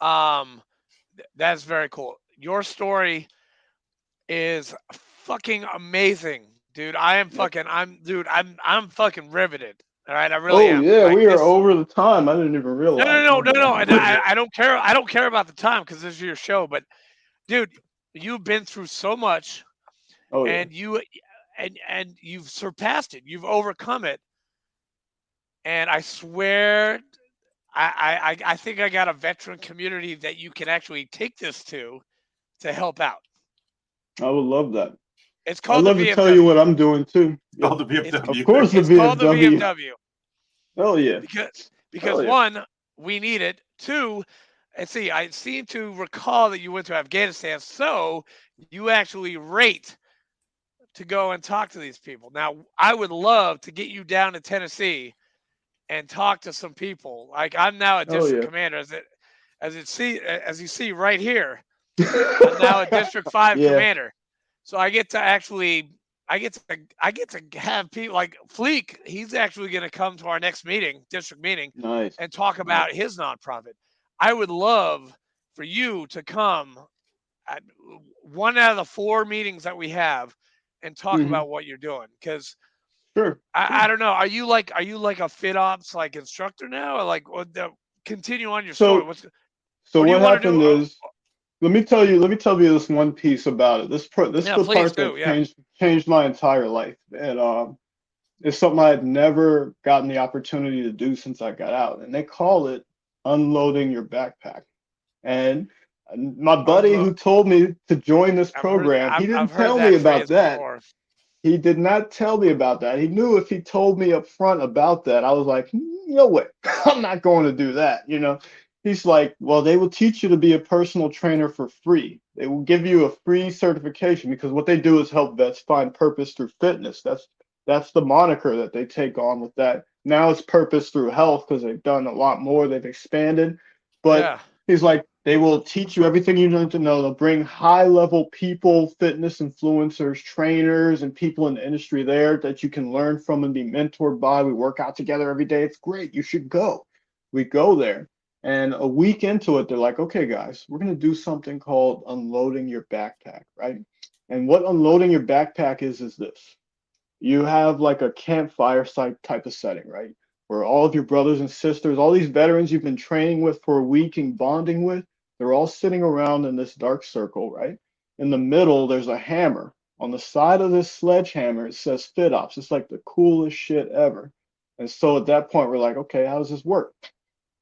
Speaker 2: That's very cool. Your story is fucking amazing, dude. I'm fucking riveted. All right, I really
Speaker 3: Oh
Speaker 2: am.
Speaker 3: yeah,
Speaker 2: Like
Speaker 3: we are
Speaker 2: this.
Speaker 3: over the time. I didn't even realize.
Speaker 2: No. And
Speaker 1: But
Speaker 2: I don't care. I don't care about the time because this is your show. But dude, you've been through so much,
Speaker 3: Oh yeah.
Speaker 2: and you've surpassed it. You've overcome it. And I swear, I think I got a veteran community that you can actually take this to help out.
Speaker 3: I would love that.
Speaker 2: It's
Speaker 3: I'd
Speaker 2: called the
Speaker 3: love to tell you
Speaker 2: VFW.
Speaker 3: what I'm doing too.
Speaker 1: all the
Speaker 3: Of
Speaker 1: VFW.
Speaker 3: course, the
Speaker 2: It's called the
Speaker 3: VFW.
Speaker 2: VFW
Speaker 3: Oh yeah.
Speaker 2: because
Speaker 3: Oh, yeah.
Speaker 2: one, we need it. Two, and see, I seem to recall that you went to Afghanistan, so you actually rate to go and talk to these people. Now, I would love to get you down to Tennessee and talk to some people. Like I'm now a
Speaker 3: Oh
Speaker 2: district
Speaker 3: yeah.
Speaker 2: commander, as you see right here. I'm now a District 5
Speaker 3: Yeah.
Speaker 2: commander. So I get to have people like Fleek. He's actually going to come to our next meeting, district meeting,
Speaker 3: Nice.
Speaker 2: and talk about his nonprofit. I would love for you to come at one out of the 4 meetings that we have and talk
Speaker 3: Mhm.
Speaker 2: about what you're doing. Because
Speaker 3: Sure.
Speaker 2: I don't know. Are you like a fit ops like instructor now, or like continue on your story?
Speaker 3: So so
Speaker 2: What do you
Speaker 3: what
Speaker 2: want to do?
Speaker 3: happened is, let me tell you this one piece about it. This is
Speaker 2: Yeah,
Speaker 3: the
Speaker 2: please
Speaker 3: part that
Speaker 2: do. Yeah.
Speaker 3: changed my entire life. And it's something I had never gotten the opportunity to do since I got out. And they call it unloading your backpack. And my buddy
Speaker 2: Unlo-
Speaker 3: who told me to join this program, he
Speaker 2: I've
Speaker 3: didn't
Speaker 2: heard
Speaker 3: tell me
Speaker 2: that
Speaker 3: about
Speaker 2: phrase
Speaker 3: that.
Speaker 2: before.
Speaker 3: He did not tell me about that. He knew if he told me up front about that, I was like, no way, I'm not going to do that. He's like, well, they will teach you to be a personal trainer for free. They will give you a free certification because what they do is help vets find purpose through fitness. That's the moniker that they take on with that. Now it's purpose through health because they've done a lot more. They've expanded. But
Speaker 2: Yeah.
Speaker 3: he's like, they will teach you everything you need to know. They'll bring high level people, fitness influencers, trainers, and people in the industry there that you can learn from and be mentored by. We work out together every day. It's great. You should go. We go there. And a week into it, they're like, okay, guys, we're going to do something called unloading your backpack, right? And what unloading your backpack is this. You have like a campfire site type of setting, right? Where all of your brothers and sisters, all these veterans you've been training with for a week and bonding with, they're all sitting around in this dark circle, right? In the middle, there's a hammer. On the side of this sledgehammer, it says FitOps. It's like the coolest shit ever. And so at that point, we're like, okay, how does this work?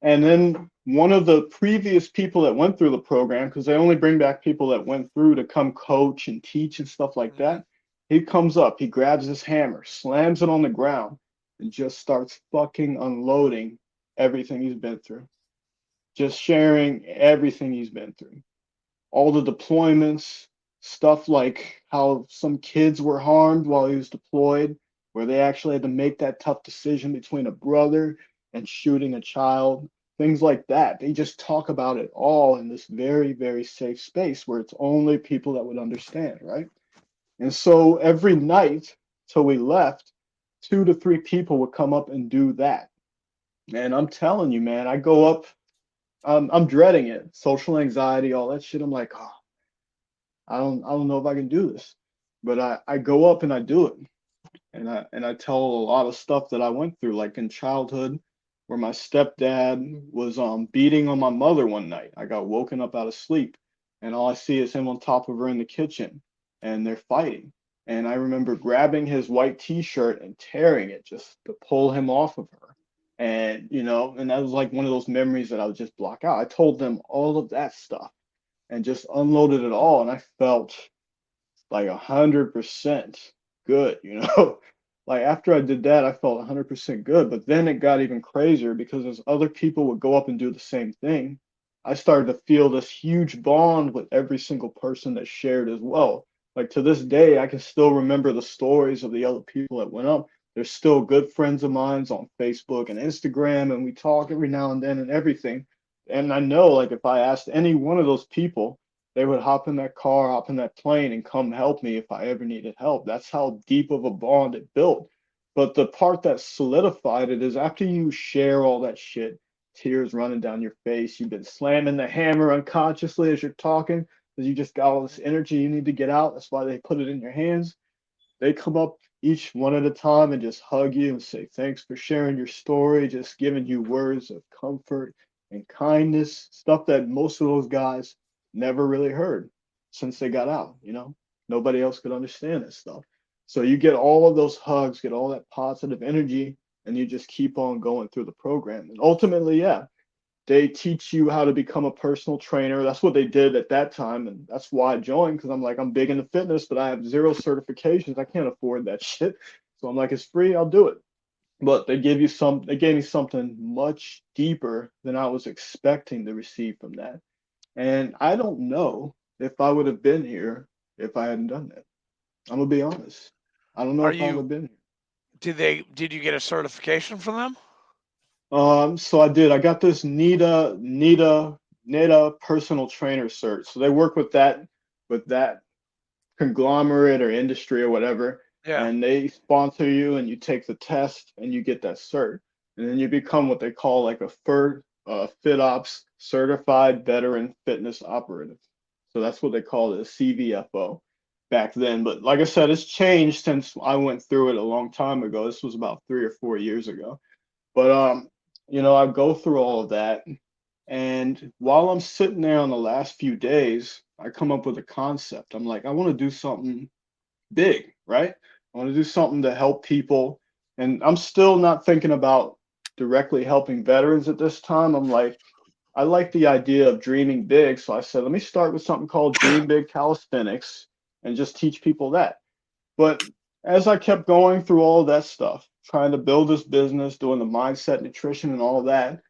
Speaker 3: And then one of the previous people that went through the program, because they only bring back people that went through to come coach and teach and stuff like
Speaker 2: Mhm.
Speaker 3: that, he comes up, he grabs his hammer, slams it on the ground, and just starts fucking unloading everything he's been through. Just sharing everything he's been through. All the deployments, stuff like how some kids were harmed while he was deployed, where they actually had to make that tough decision between a brother and shooting a child, things like that. They just talk about it all in this very, very safe space where it's only people that would understand, right? And so every night till we left, 2 to 3 people would come up and do that. And I'm telling you, man, I go up, I'm dreading it, social anxiety, all that shit. I'm like, oh, I don't know if I can do this, but I go up and I do it, and I tell a lot of stuff that I went through, like in childhood, where my stepdad was beating on my mother one night. I got woken up out of sleep, and all I see is him on top of her in the kitchen, and they're fighting. And I remember grabbing his white T-shirt and tearing it just to pull him off of her. And and that was like one of those memories that I would just block out. I told them all of that stuff and just unloaded it all, and I felt like 100% good, Like after I did that, I felt 100% good. But then it got even crazier because as other people would go up and do the same thing, I started to feel this huge bond with every single person that shared as well. Like to this day, I can still remember the stories of the other people that went up. They're still good friends of mine on Facebook and Instagram, and we talk every now and then and everything. And I know, like, if I asked any one of those people, they would hop in that car, hop in that plane, and come help me if I ever needed help. That's how deep of a bond it built. But the part that solidified it is after you share all that shit, tears running down your face, you've been slamming the hammer unconsciously as you're talking, because you just got all this energy you need to get out. That's why they put it in your hands. They come up each one at a time and just hug you and say, thanks for sharing your story, just giving you words of comfort and kindness, stuff that most of those guys never really heard since they got out. Nobody else could understand that stuff. So you get all of those hugs, get all that positive energy, and you just keep on going through the program. And ultimately, yeah, they teach you how to become a personal trainer. That's what they did at that time. And that's why I joined, because I'm like, I'm big into fitness, but I have 0 certifications. I can't afford that shit. So I'm like, it's free, I'll do it. But they gave they gave me something much deeper than I was expecting to receive from that. And I don't know if I would have been here if I hadn't done that. I'm gonna be honest. I don't know
Speaker 2: Are
Speaker 3: if I would
Speaker 2: you?
Speaker 3: have been here.
Speaker 2: Did you get a certification from them?
Speaker 3: So I did. I got this NITA personal trainer cert. So they work with that conglomerate or industry or whatever,
Speaker 2: Yeah.
Speaker 3: and they sponsor you, and you take the test, and you get that cert, and then you become what they call like a FitOps certified veteran fitness operative. So that's what they call it, a CVFO. back then. But like I said, it's changed since I went through it a long time ago. This was about 3 or 4 years ago. But I go through all of that, and while I'm sitting there on the last few days, I come up with a concept. I'm like, I want to do something big, right? I want to do something to help people. And I'm still not thinking about directly helping veterans at this time. I'm like, I like the idea of dreaming big. So I said, let me start with something called Dream Big Calisthenics and just teach people that. But as I kept going through all that stuff, trying to build this business, doing the mindset, nutrition, and all that,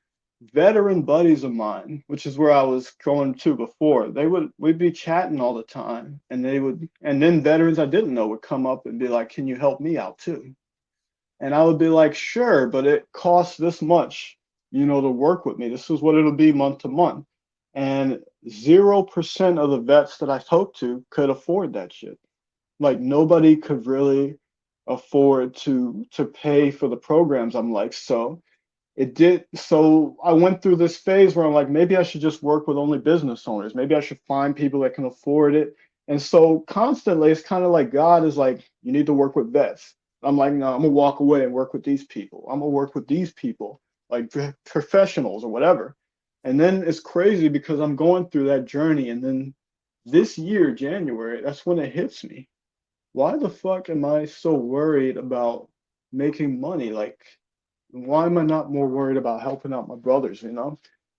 Speaker 3: veteran buddies of mine, which is where I was going to before, we'd be chatting all the time, and then veterans I didn't know would come up and be like, "Can you help me out too?" And I would be like, "Sure, but it costs this much, to work with me. This is what it'll be month to month." And 0% of the vets that I talked to could afford that shit. Like nobody could really afford to pay for the programs. I'm like, so I went through this phase where I'm like, maybe I should just work with only business owners. Maybe I should find people that can afford it. And so constantly it's kind of like God is like, you need to work with vets. I'm like, no, I'm gonna walk away and work with these people. I'm gonna work with these people, like professionals or whatever. And then it's crazy because I'm going through that journey, and then this year, January, that's when it hits me. Why the fuck am I so worried about making money? Like, why am I not more worried about helping out my brothers?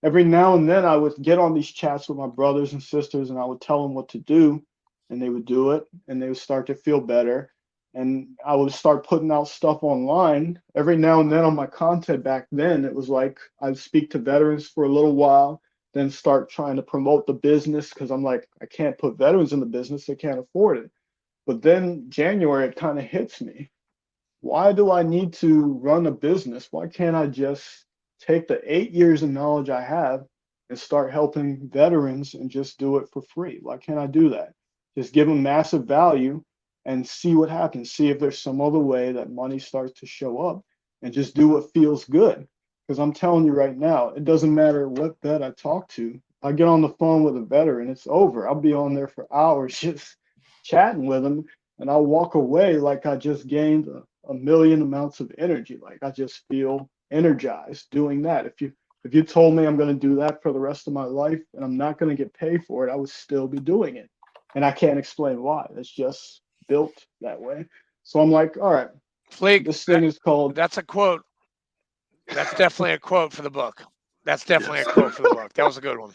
Speaker 3: Every now and then I would get on these chats with my brothers and sisters, and I would tell them what to do, and they would do it, and they would start to feel better. And I would start putting out stuff online. Every now and then on my content back then, it was like I'd speak to veterans for a little while, then start trying to promote the business because I'm like, I can't put veterans in the business. They can't afford it. But then January, it kind of hits me. Why do I need to run a business? Why can't I just take the 8 years of knowledge I have and start helping veterans and just do it for free? Why can't I do that? Just give them massive value and see what happens. See if there's some other way that money starts to show up, and just do what feels good. Because I'm telling you right now, it doesn't matter what vet I talk to. I get on the phone with a veteran, it's over. I'll be on there for hours just chatting with them, and I'll walk away like I just gained a million amounts of energy. Like I just feel energized doing that. If you told me I'm going to do that for the rest of my life and I'm not going to get paid for it, I would still be doing it. And I can't explain why. It's just built that way. So I'm like, all right,
Speaker 2: Fleek,
Speaker 3: this thing is called.
Speaker 2: That's a quote. That's definitely a quote for the book. That's definitely a quote for the book. That was a good one.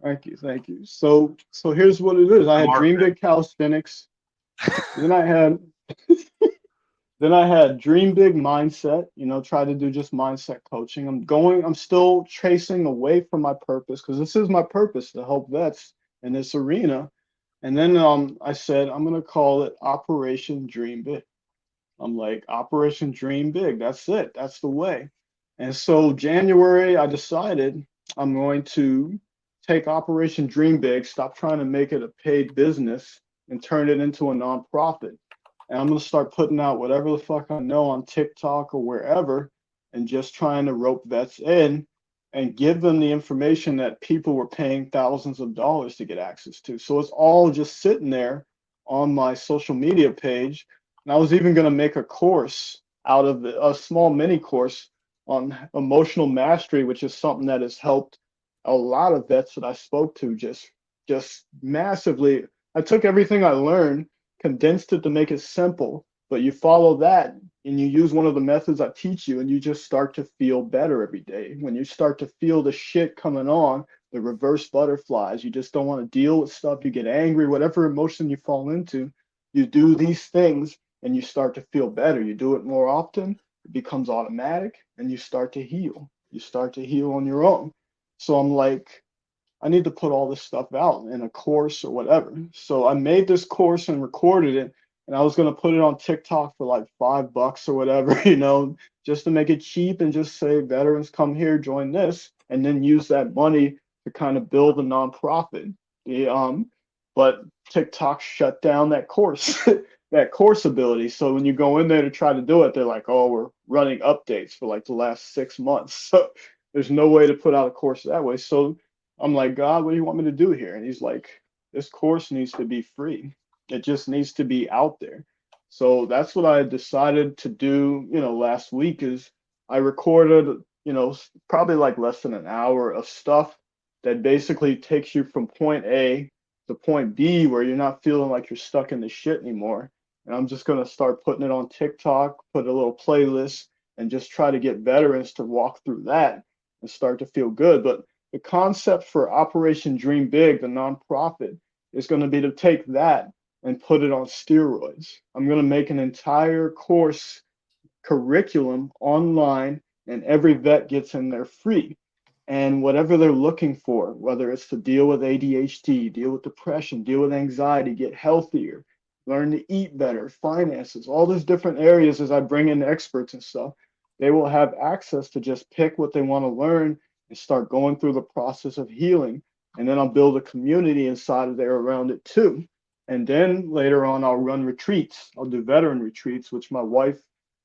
Speaker 3: Thank you. So here's what it is. I had Dream Big Calisthenics. Then I had Dream Big Mindset, try to do just mindset coaching. I'm still chasing away from my purpose because this is my purpose, to help vets in this arena. And then I said, I'm going to call it Operation Dream Big. I'm like, Operation Dream Big. That's it. That's the way. And so January, I decided I'm going to take Operation Dream Big, stop trying to make it a paid business, and turn it into a nonprofit. And I'm going to start putting out whatever the fuck I know on TikTok or wherever, and just trying to rope vets in and give them the information that people were paying thousands of dollars to get access to. So it's all just sitting there on my social media page. And I was even going to make a course out of a small mini course on emotional mastery, which is something that has helped a lot of vets that I spoke to just massively. I took everything I learned, condensed it to make it simple, but you follow that and you use one of the methods I teach you, and you just start to feel better every day. When you start to feel the shit coming on, the reverse butterflies, you just don't want to deal with stuff, you get angry, whatever emotion you fall into, you do these things and you start to feel better. You do it more often, it becomes automatic, and you start to heal. You start to heal on your own. So I'm like, I need to put all this stuff out in a course or whatever. So I made this course and recorded it, and I was going to put it on TikTok for like $5 or whatever, just to make it cheap and just say, veterans, come here, join this, and then use that money to kind of build a nonprofit. But TikTok shut down that course, that course ability. So when you go in there to try to do it, they're like, oh, we're running updates for like the last 6 months. So there's no way to put out a course that way. So I'm like, God, what do you want me to do here? And he's like, this course needs to be free. It just needs to be out there. So that's what I decided to do, last week is I recorded, probably like less than an hour of stuff that basically takes you from point A to point B where you're not feeling like you're stuck in the shit anymore. And I'm just going to start putting it on TikTok, put a little playlist, and just try to get veterans to walk through that and start to feel good. But the concept for Operation Dream Big, the nonprofit, is going to be to take that and put it on steroids. I'm going to make an entire course curriculum online, and every vet gets in there free. And whatever they're looking for, whether it's to deal with ADHD, deal with depression, deal with anxiety, get healthier, learn to eat better, finances, all those different areas as I bring in experts and stuff, they will have access to just pick what they want to learn and start going through the process of healing. And then I'll build a community inside of there around it too. And then later on, I'll run retreats. I'll do veteran retreats, which my wife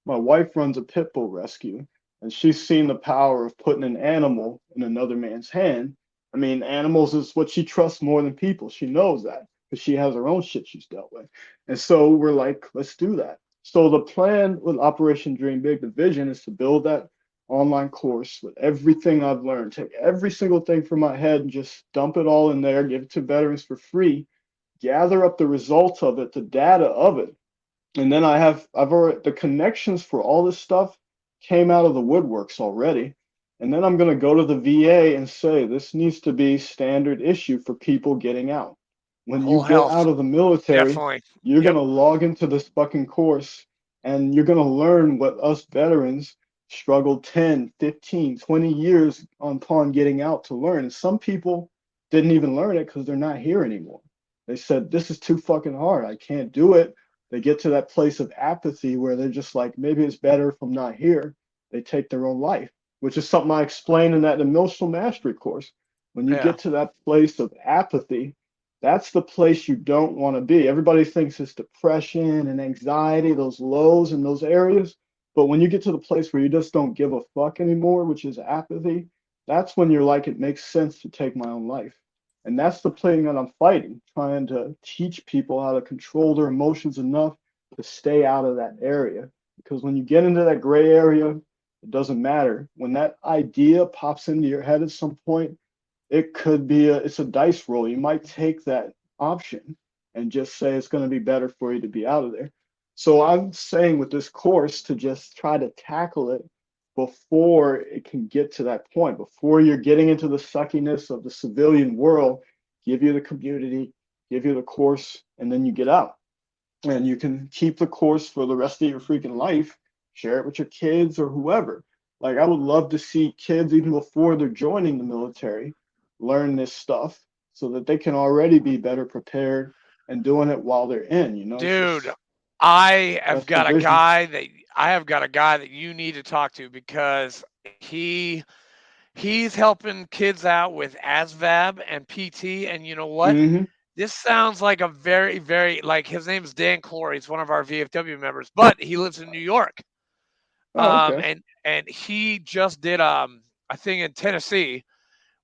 Speaker 3: runs a pit bull rescue, and she's seen the power of putting an animal in another man's hand. I mean, animals is what she trusts more than people. She knows that because she has her own shit she's dealt with. And so we're like, let's do that. So the plan with Operation Dream Big, the vision is to build that online course with everything I've learned, take every single thing from my head and just dump it all in there, give it to veterans for free, gather up the results of it, the data of it. And then I've already, the connections for all this stuff came out of the woodworks already. And then I'm going to go to the VA and say, this needs to be standard issue for people getting out. When you get out of the military,
Speaker 2: definitely.
Speaker 3: You're going to log into this fucking course and you're going to learn what us veterans struggled 10, 15, 20 years upon getting out to learn. And some people didn't even learn it because they're not here anymore. They said, this is too fucking hard. I can't do it. They get to that place of apathy where they're just like, maybe it's better if I'm not here. They take their own life, which is something I explained in that emotional mastery course. When you get to that place of apathy, that's the place you don't want to be. Everybody thinks it's depression and anxiety, those lows in those areas. But when you get to the place where you just don't give a fuck anymore, which is apathy, that's when you're like, it makes sense to take my own life. And that's the thing that I'm fighting, trying to teach people how to control their emotions enough to stay out of that area. Because when you get into that gray area, it doesn't matter. When that idea pops into your head at some point, it could be it's a dice roll. You might take that option and just say it's going to be better for you to be out of there. So I'm saying with this course to just try to tackle it before it can get to that point, before you're getting into the suckiness of the civilian world, give you the community, give you the course, and then you get out. And you can keep the course for the rest of your freaking life, share it with your kids or whoever. Like, I would love to see kids, even before they're joining the military, learn this stuff so that they can already be better prepared and doing it while they're in,
Speaker 2: Dude, I have got a guy that you need to talk to because he's helping kids out with ASVAB and PT. And you know what?
Speaker 3: Mm-hmm.
Speaker 2: This sounds like a very, very, like, his name is Dan Clory. He's one of our VFW members, but he lives in New York.
Speaker 3: Okay.
Speaker 2: And he just did a thing in Tennessee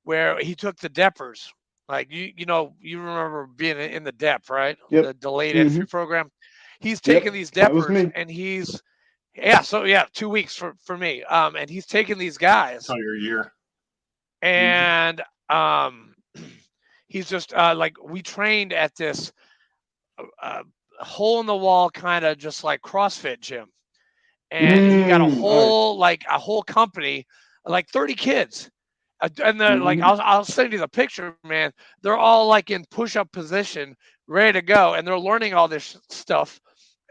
Speaker 2: where he took the DEPers. Like, you remember being in the DEP, right?
Speaker 3: Yep.
Speaker 2: The delayed entry program. He's
Speaker 3: Yep.
Speaker 2: taking these
Speaker 3: That was
Speaker 2: DEPers
Speaker 3: me.
Speaker 2: and he's 2 weeks for me. And he's taking these guys.
Speaker 1: Entire year.
Speaker 2: And he's just like, we trained at this hole in the wall kind of just like CrossFit gym. And he got a whole company, like 30 kids. And they're like, I'll send you the picture, man. They're all like in push-up position, ready to go, and they're learning all this stuff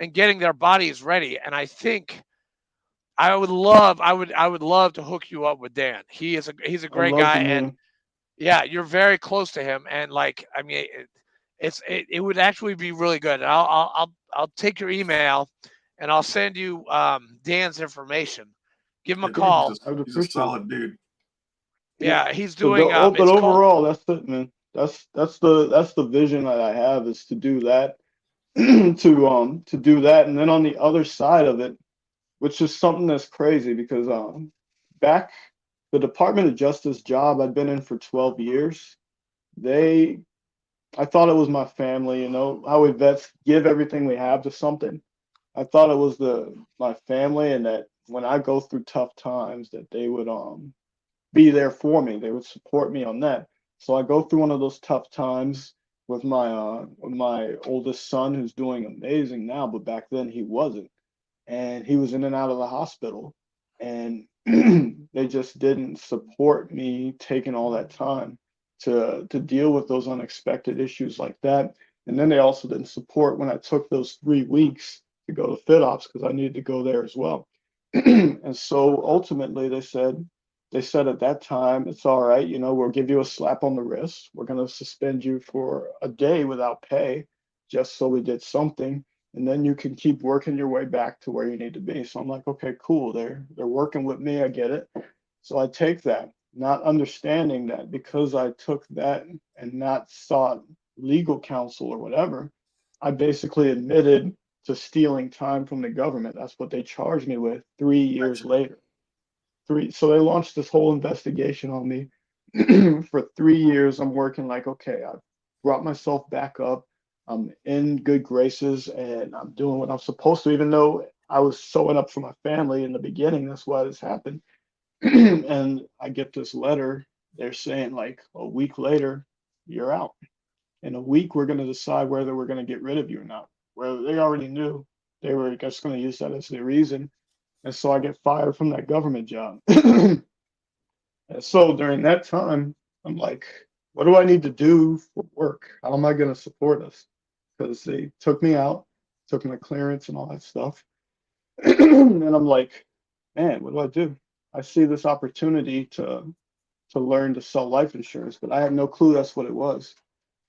Speaker 2: and getting their bodies ready. And I think I would love to hook you up with Dan. He's a great guy, and you're very close to him. And like, I mean, it would actually be really good. And I'll take your email, and I'll send you Dan's information. Give him a call.
Speaker 1: He's a solid dude.
Speaker 2: Yeah, he's doing.
Speaker 3: But overall, that's it, man. That's the vision that I have, is to do that, to do that, and then on the other side of it, which is something that's crazy because back the Department of Justice job I'd been in for 12 years, I thought it was my family, you know, how we vets give everything we have to something. I thought it was my family, and that when I go through tough times that they would be there for me. They would support me on that. So I go through one of those tough times with my oldest son, who's doing amazing now, but back then he wasn't, and he was in and out of the hospital, and they just didn't support me taking all that time to deal with those unexpected issues like that. And then they also didn't support when I took those 3 weeks to go to FitOps, because I needed to go there as well. And so ultimately they said at that time, it's all right, you know, we'll give you a slap on the wrist. We're going to suspend you for a day without pay, just so we did something. And then you can keep working your way back to where you need to be. So I'm like, okay, cool. They're working with me. I get it. So I take that, not understanding that because I took that and not sought legal counsel or whatever, I basically admitted to stealing time from the government. That's what they charged me with 3 years later. So they launched this whole investigation on me. For 3 years, I'm working like, okay, I've brought myself back up. I'm in good graces and I'm doing what I'm supposed to, even though I was sewing up for my family in the beginning. That's why this happened. And I get this letter. They're saying like a week later, you're out. In a week, we're going to decide whether we're going to get rid of you or not. Well, they already knew. They were just going to use that as the reason. And so I get fired from that government job. And so during that time, I'm like, what do I need to do for work? How am I going to support us? Because they took me out, took my clearance and all that stuff. And I'm like, man, what do I do? I see this opportunity to learn to sell life insurance, but I had no clue that's what it was.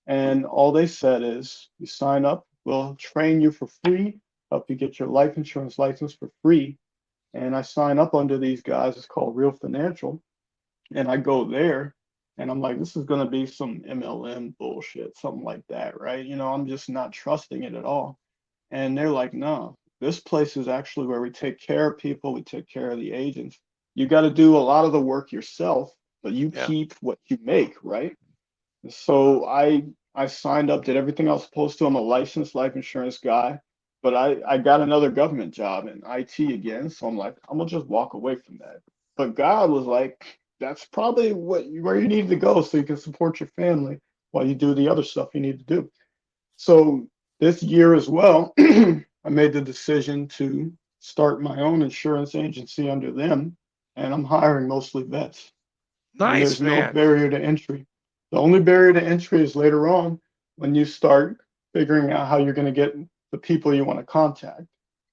Speaker 3: And all they said is, you sign up, we'll train you for free, help you get your life insurance license for free. And I sign up under these guys. It's called Real Financial. And I go there and I'm like, this is going to be some MLM bullshit, something like that, right? You know, I'm just not trusting it at all. And they're like, no, this place is actually where we take care of people. We take care of the agents. You got to do a lot of the work yourself, but you keep what you make, right? And so I signed up, did everything I was supposed to. I'm a licensed life insurance guy. But I got another government job in IT again. So I'm like, I'm going to just walk away from that. But God was like, that's probably where you need to go so you can support your family while you do the other stuff you need to do. So this year as well, I made the decision to start my own insurance agency under them. And I'm hiring mostly vets.
Speaker 2: Nice,
Speaker 3: and there's
Speaker 2: man.
Speaker 3: no barrier to entry. The only barrier to entry is later on when you start figuring out how you're going to get the people you want to contact.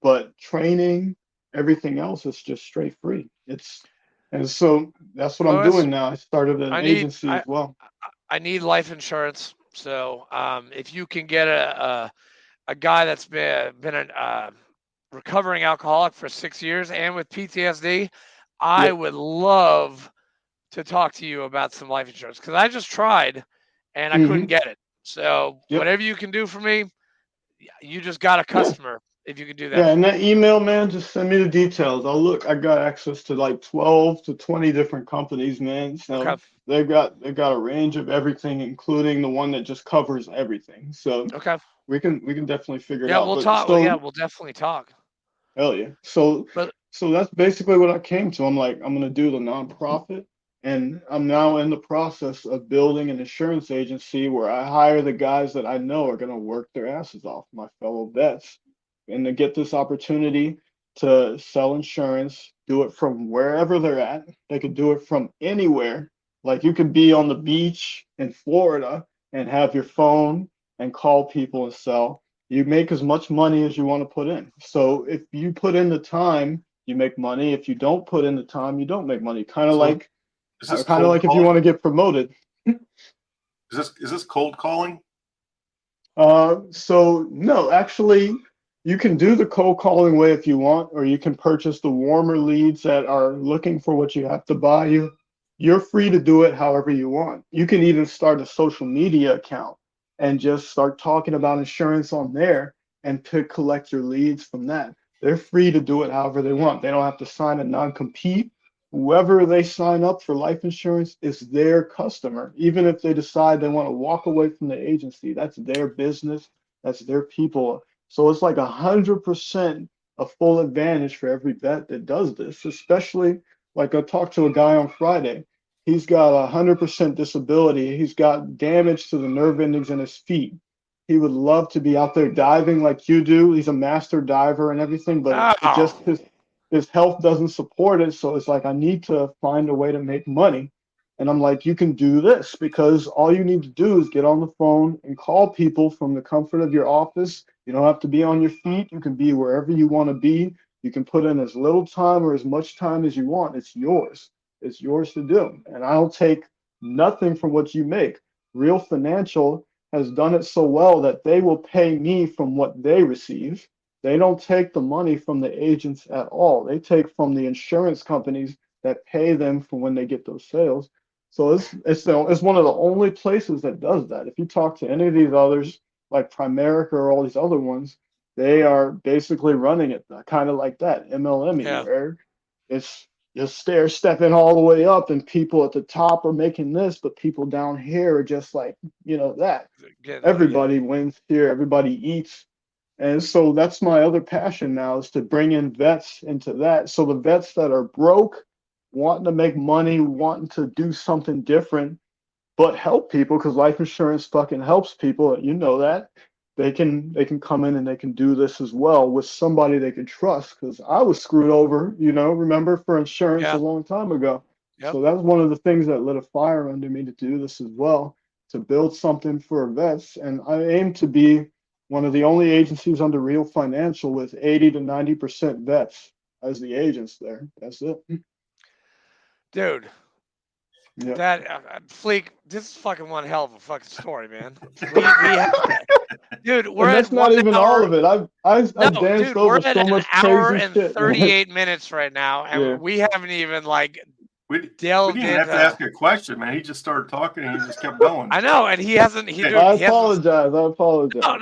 Speaker 3: But training, everything else is just straight free. And so that's what I'm doing now. I started an agency as well.
Speaker 2: I need life insurance. So if you can get a guy that's been a recovering alcoholic for 6 years and with PTSD, I would love to talk to you about some life insurance, because I just tried and I couldn't get it. So whatever you can do for me, you just got a customer if you can do that.
Speaker 3: Yeah, and that email, man, just send me the details. I got access to like 12 to 20 different companies, man. So they've got a range of everything, including the one that just covers everything. So we can definitely figure it out.
Speaker 2: We'll talk. We'll definitely talk.
Speaker 3: Hell yeah. So that's basically what I came to. I'm like, I'm gonna do the nonprofit. And I'm now in the process of building an insurance agency where I hire the guys that I know are going to work their asses off, my fellow vets, and to get this opportunity to sell insurance, do it from wherever they're at. They could do it from anywhere. Like you could be on the beach in Florida and have your phone and call people and sell. You make as much money as you want to put in. So if you put in the time, you make money. If you don't put in the time, you don't make money. Kind of like if you want to get promoted.
Speaker 1: Is this cold calling?
Speaker 3: So no, actually, you can do the cold calling way if you want, or you can purchase the warmer leads that are looking for what you have to buy you. You're free to do it however you want. You can even start a social media account and just start talking about insurance on there and to collect your leads from that. They're free to do it however they want. They don't have to sign a non-compete whoever they sign up for life insurance is their customer. Even if they decide they want to walk away from the agency, that's their business, that's their people. So it's like 100% a full advantage for every vet that does this, especially like I talked to a guy on Friday. He's got 100% disability. He's got damage to the nerve endings in his feet. He would love to be out there diving like you do. He's a master diver and everything, but it just his health doesn't support it. So it's like, I need to find a way to make money. And I'm like, you can do this because all you need to do is get on the phone and call people from the comfort of your office. You don't have to be on your feet. You can be wherever you want to be. You can put in as little time or as much time as you want. It's yours. It's yours to do. And I'll take nothing from what you make. Real Financial has done it so well that they will pay me from what they receive. They don't take the money from the agents at all. They take from the insurance companies that pay them for when they get those sales. So it's one of the only places that does that. If you talk to any of these others, like Primerica or all these other ones, they are basically running it kind of like that, MLM, where it's just stair-stepping all the way up, and people at the top are making this, but people down here are just like, that. Everybody wins here. Everybody eats. And so that's my other passion now, is to bring in vets into that. So the vets that are broke, wanting to make money, wanting to do something different, but help people, because life insurance fucking helps people. You know that. They can come in and they can do this as well with somebody they can trust, because I was screwed over, remember, for insurance a long time ago. Yep. So that's one of the things that lit a fire under me to do this as well, to build something for vets. And I aim to be one of the only agencies under Real Financial with 80 to 90% vets as the agents there. That's it.
Speaker 2: Dude. Yep. That Fleek, this is fucking one hell of a fucking story, man. We have, dude, we're
Speaker 3: that's
Speaker 2: at
Speaker 3: not even
Speaker 2: hour,
Speaker 3: all of it. I've danced
Speaker 2: dude,
Speaker 3: over
Speaker 2: we're at
Speaker 3: so much
Speaker 2: an hour
Speaker 3: crazy
Speaker 2: and
Speaker 3: shit,
Speaker 2: 38 minutes right now, and we haven't even
Speaker 1: we
Speaker 2: delved
Speaker 1: didn't have to ask a question, man. He just started talking and he just kept going.
Speaker 2: I know, and he hasn't.
Speaker 3: I apologize.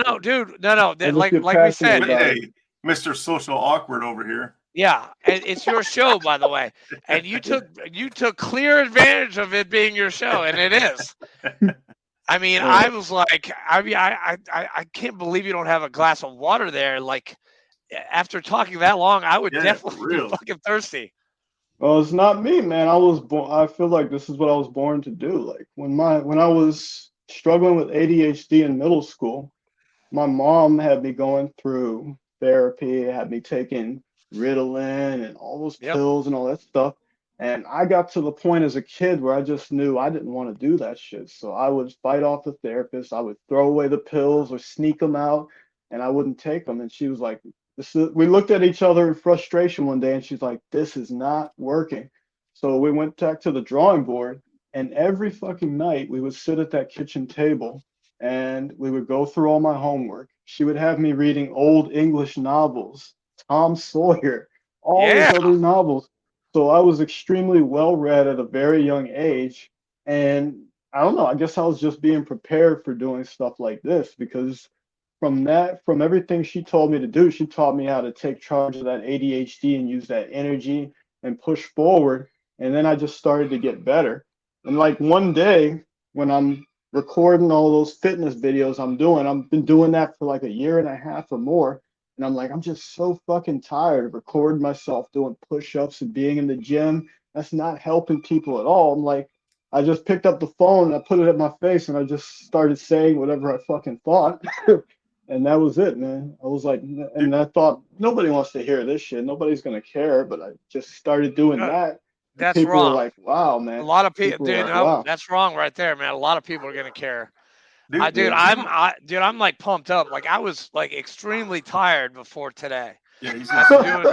Speaker 2: No, dude, no. Like we said,
Speaker 1: hey, Mr. Social Awkward over here.
Speaker 2: Yeah, and it's your show, by the way, and you took clear advantage of it being your show, and it is. I mean, I was like, I can't believe you don't have a glass of water there. Like, after talking that long, I would definitely be fucking thirsty.
Speaker 3: Well, it's not me, man. I was born. I feel like this is what I was born to do. Like when I was struggling with ADHD in middle school, my mom had me going through therapy, had me taking Ritalin and all those pills and all that stuff. And I got to the point as a kid where I just knew I didn't want to do that shit. So I would fight off the therapist. I would throw away the pills or sneak them out, and I wouldn't take them. And she was like, we looked at each other in frustration one day, and she's like, this is not working. So we went back to the drawing board, and every fucking night we would sit at that kitchen table and we would go through all my homework. She would have me reading old English novels, Tom Sawyer, all these other novels. So I was extremely well read at a very young age. And I don't know, I guess I was just being prepared for doing stuff like this, because from everything she told me to do, she taught me how to take charge of that ADHD and use that energy and push forward. And then I just started to get better. And like one day when I'm recording all those fitness videos I've been doing that for like a year and a half or more. And I'm like, I'm just so fucking tired of recording myself doing push-ups and being in the gym. That's not helping people at all. I'm like, I just picked up the phone and I put it at my face and I just started saying whatever I fucking thought. And that was it, man. I was like, and I thought, nobody wants to hear this shit. Nobody's going to care. But I just started doing that.
Speaker 2: That's
Speaker 3: people
Speaker 2: wrong.
Speaker 3: Were like, wow, man.
Speaker 2: A lot of people, dude,
Speaker 3: like, wow.
Speaker 2: That's wrong right there, man. A lot of people are going to care. I'm like pumped up. Like I was like extremely tired before today.
Speaker 1: Yeah, he's gonna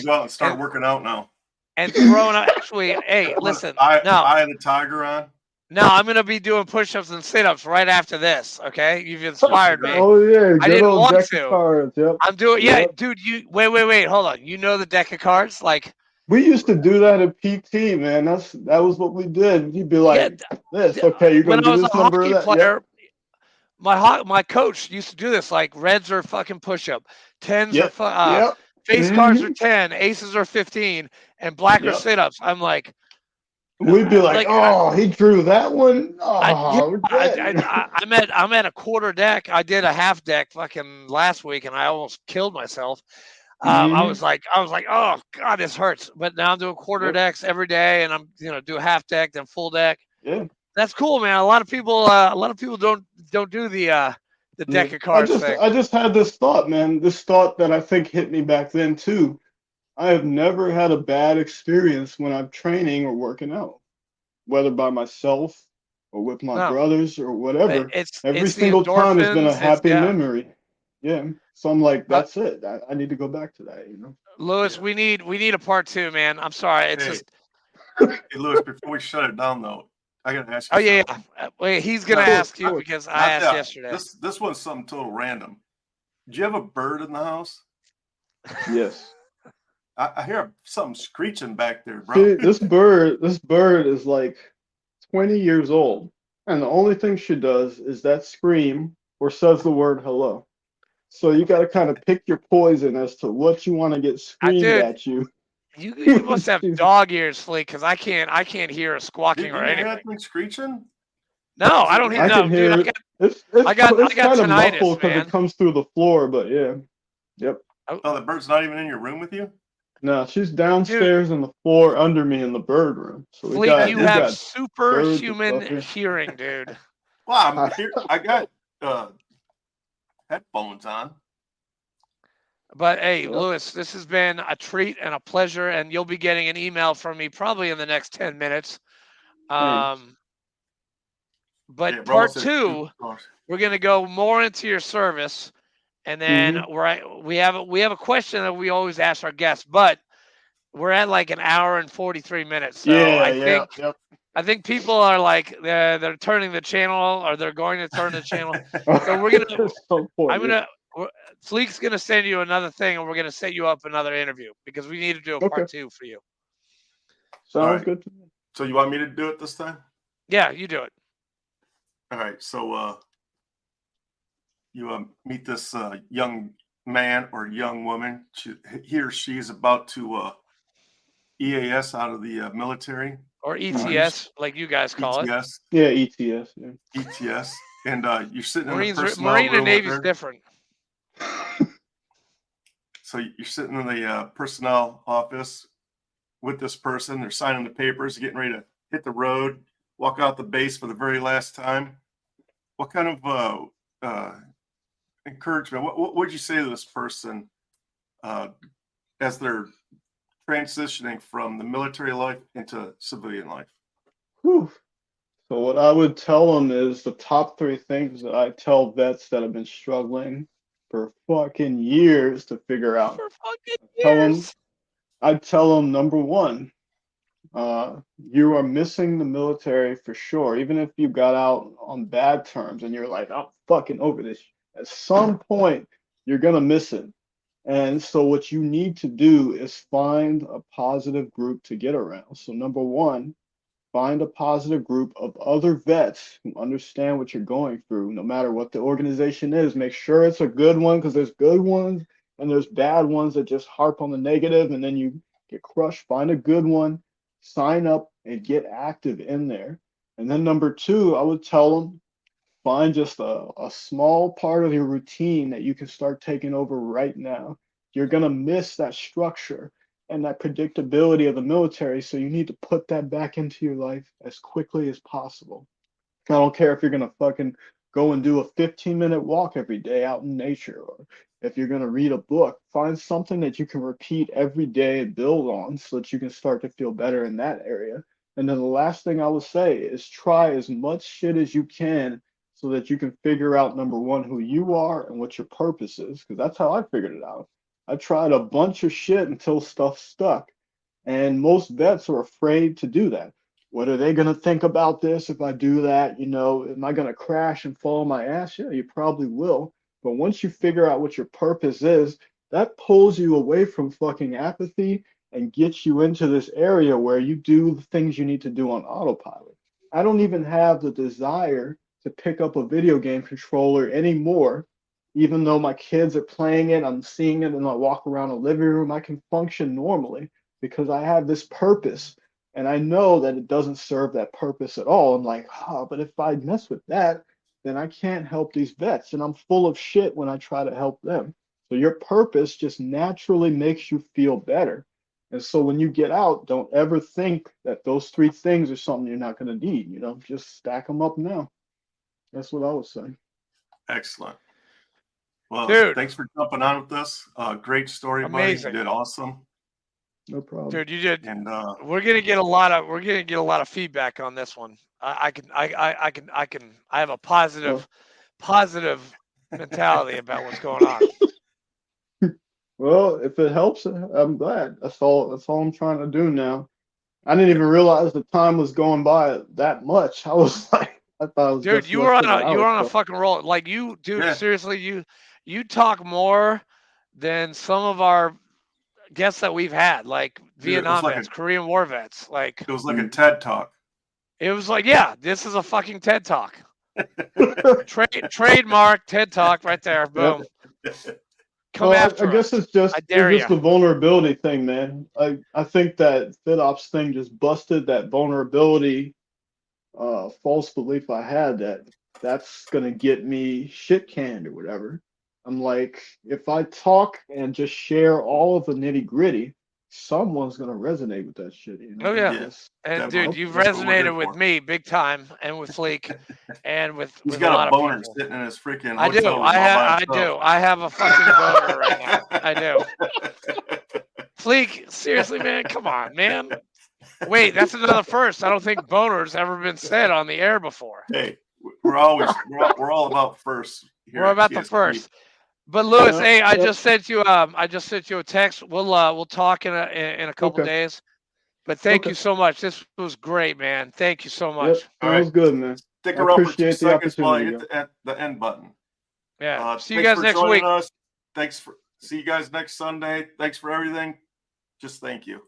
Speaker 1: go out and start working out now.
Speaker 2: And throwing up. Actually, hey, listen.
Speaker 1: I had a tiger on.
Speaker 2: No, I'm gonna be doing push-ups and sit-ups right after this. Okay, you've inspired me.
Speaker 3: Oh yeah,
Speaker 2: I didn't want to.
Speaker 3: Cards, yep.
Speaker 2: I'm doing. Yeah, dude. You wait. Hold on. You know the deck of cards, like.
Speaker 3: We used to do that at PT, man. That was what we did. You'd be like, "This, okay, you're gonna do this number." When I was a hockey player, my coach used to do this. Like reds are fucking push-up, 10s are
Speaker 2: face cards are 10, aces are 15, and black are
Speaker 3: Yep.
Speaker 2: sit-ups. I'm like,
Speaker 3: We'd be like, oh, he drew that one. Oh, we're dead.
Speaker 2: I'm at a quarter deck. I did a half deck fucking last week, and I almost killed myself. I was like, oh god, this hurts. But now I'm doing quarter decks every day, and I'm do a half deck, then full deck.
Speaker 3: Yeah,
Speaker 2: that's cool, man. A lot of people don't do the deck of cards thing.
Speaker 3: I just had this thought, man. This thought that I think hit me back then too. I have never had a bad experience when I'm training or working out, whether by myself or with my brothers or whatever. Every single time has been a happy memory. Yeah. So I'm like, that's it. I need to go back to that,
Speaker 2: Louis, we need a part 2, man. I'm sorry. It's just
Speaker 1: Hey, Louis, before we shut it down though, I gotta ask you.
Speaker 2: Oh yeah. Wait, he's gonna ask you because I asked yesterday.
Speaker 1: This one's something total random. Do you have a bird in the house?
Speaker 3: Yes.
Speaker 1: I hear something screeching back there, bro.
Speaker 3: See, this bird is like 20 years old, and the only thing she does is that scream or says the word hello. So you got to kind of pick your poison as to what you want to get screamed at you.
Speaker 2: You must have dog ears, Fleek, because I can't hear a squawking or anything.
Speaker 1: You hear screeching?
Speaker 2: No, I don't hear.
Speaker 3: I can hear it. It's kind of muffled because it comes through the floor, but yeah. Yep.
Speaker 1: Oh, the bird's not even in your room with you?
Speaker 3: No, she's downstairs on the floor under me in the bird room. So
Speaker 2: Fleek, you have superhuman hearing, dude.
Speaker 1: Well, I'm here. I got headphones on.
Speaker 2: But hey, Louis, this has been a treat and a pleasure, and you'll be getting an email from me probably in the next 10 minutes. But part 2, we're gonna go more into your service, and then we have a question that we always ask our guests, but we're at like an hour and 43 minutes. So I think people are like they're turning the channel, or they're going to turn the channel. So Fleek's gonna send you another thing, and we're gonna set you up another interview because we need to do a part 2 for you.
Speaker 3: Sounds good to me.
Speaker 1: So you want me to do it this time?
Speaker 2: Yeah, you do it.
Speaker 1: All right. So you meet this young man or young woman. He or she is about to EAS out of the military.
Speaker 2: Or ETS, like you guys call it.
Speaker 3: Yeah, ETS. Yeah.
Speaker 1: ETS. And you're sitting
Speaker 2: Marines,
Speaker 1: in the personnel
Speaker 2: Marine
Speaker 1: room
Speaker 2: and Navy is different.
Speaker 1: So you're sitting in the personnel office with this person. They're signing the papers, getting ready to hit the road, walk out the base for the very last time. What kind of encouragement, what would you say to this person as they're transitioning from the military life into civilian life?
Speaker 3: Whew. So what I would tell them is the top 3 things that I tell vets that have been struggling for fucking years to figure out.
Speaker 2: For fucking years.
Speaker 3: I'd tell them, number 1, you are missing the military for sure. Even if you got out on bad terms and you're like, I'm fucking over this. At some point, you're going to miss it. And so what you need to do is find a positive group to get around. So number 1, find a positive group of other vets who understand what you're going through, no matter what the organization is. Make sure it's a good one, because there's good ones and there's bad ones that just harp on the negative and then you get crushed. Find a good one, sign up, and get active in there. And then number 2, I would tell them, find just a small part of your routine that you can start taking over right now. You're going to miss that structure and that predictability of the military, so you need to put that back into your life as quickly as possible. I don't care if you're going to fucking go and do a 15-minute walk every day out in nature, or if you're going to read a book. Find something that you can repeat every day and build on so that you can start to feel better in that area. And then the last thing I would say is try as much shit as you can so that you can figure out, number 1, who you are and what your purpose is, because that's how I figured it out. I tried a bunch of shit until stuff stuck. And most vets are afraid to do that. What are they going to think about this if I do that? Am I going to crash and fall on my ass? Yeah, you probably will. But once you figure out what your purpose is, that pulls you away from fucking apathy and gets you into this area where you do the things you need to do on autopilot. I don't even have the desire to pick up a video game controller anymore, even though my kids are playing it, I'm seeing it, and I walk around the living room, I can function normally because I have this purpose. And I know that it doesn't serve that purpose at all. I'm like, but if I mess with that, then I can't help these vets. And I'm full of shit when I try to help them. So your purpose just naturally makes you feel better. And so when you get out, don't ever think that those 3 things are something you're not going to need. Just stack them up now. That's what I would say.
Speaker 1: Excellent. Well,
Speaker 2: Dude.
Speaker 1: Thanks for jumping on with us. Great story,
Speaker 2: Amazing.
Speaker 1: buddy. You did awesome.
Speaker 3: No problem.
Speaker 2: Dude, you did.
Speaker 1: And
Speaker 2: We're gonna get a lot of feedback on this one. I have a positive mentality about what's going on.
Speaker 3: Well, if it helps, I'm glad. That's all I'm trying to do now. I didn't even realize the time was going by that much. I was like, I thought it was
Speaker 2: Dude,
Speaker 3: just
Speaker 2: you were
Speaker 3: less
Speaker 2: on
Speaker 3: than an
Speaker 2: a
Speaker 3: hour.
Speaker 2: fucking roll. Like you, dude,
Speaker 1: Yeah.
Speaker 2: seriously, you talk more than some of our guests that we've had, like
Speaker 1: Dude,
Speaker 2: Vietnam vets, Korean War vets. Like
Speaker 1: it was like a TED Talk.
Speaker 2: it was like, yeah, this is a fucking TED Talk. Trademark TED Talk right there. Boom. Come after
Speaker 3: I guess
Speaker 2: us.
Speaker 3: it's just
Speaker 2: I dare
Speaker 3: the
Speaker 2: ya.
Speaker 3: vulnerability thing, man. I think that FitOps thing just busted that vulnerability false belief I had that that's gonna get me shit canned or whatever. I'm like, if I talk and just share all of the nitty gritty, someone's gonna resonate with that shit.
Speaker 2: Oh yeah.
Speaker 3: Yes.
Speaker 2: And
Speaker 1: Definitely.
Speaker 2: dude, you've
Speaker 1: That's what we're here
Speaker 2: resonated with
Speaker 1: for.
Speaker 2: me big time, and with Fleek, and with
Speaker 1: He's
Speaker 2: a
Speaker 1: got
Speaker 2: lot
Speaker 1: a
Speaker 2: of
Speaker 1: boner
Speaker 2: people.
Speaker 1: sitting in his freaking
Speaker 2: I do.
Speaker 1: hotel room all by
Speaker 2: I
Speaker 1: himself.
Speaker 2: do. I have a fucking boner right now. I do. Fleek, seriously, man, come on, man. Wait, that's another first. I don't think boner's ever been said on the air before.
Speaker 1: Hey, we're all about first. Here
Speaker 2: We're
Speaker 1: at
Speaker 2: about the
Speaker 1: TSP.
Speaker 2: first. But Louis,
Speaker 3: Yeah,
Speaker 2: hey, I
Speaker 3: yeah.
Speaker 2: just sent you a text. We'll talk in a couple
Speaker 3: Okay.
Speaker 2: days. But thank
Speaker 3: Okay.
Speaker 2: you so much. This was great, man. Thank you so
Speaker 3: Yep.
Speaker 2: much.
Speaker 1: All right.
Speaker 3: Sounds good, man.
Speaker 1: Stick
Speaker 3: I
Speaker 1: around for 2
Speaker 3: appreciate the
Speaker 1: seconds while I
Speaker 3: opportunity,
Speaker 1: hit the end button.
Speaker 2: Yeah. See you
Speaker 1: Thanks
Speaker 2: guys
Speaker 1: for
Speaker 2: next
Speaker 1: joining
Speaker 2: week.
Speaker 1: us. See you guys next Sunday. Thanks for everything. Just thank you.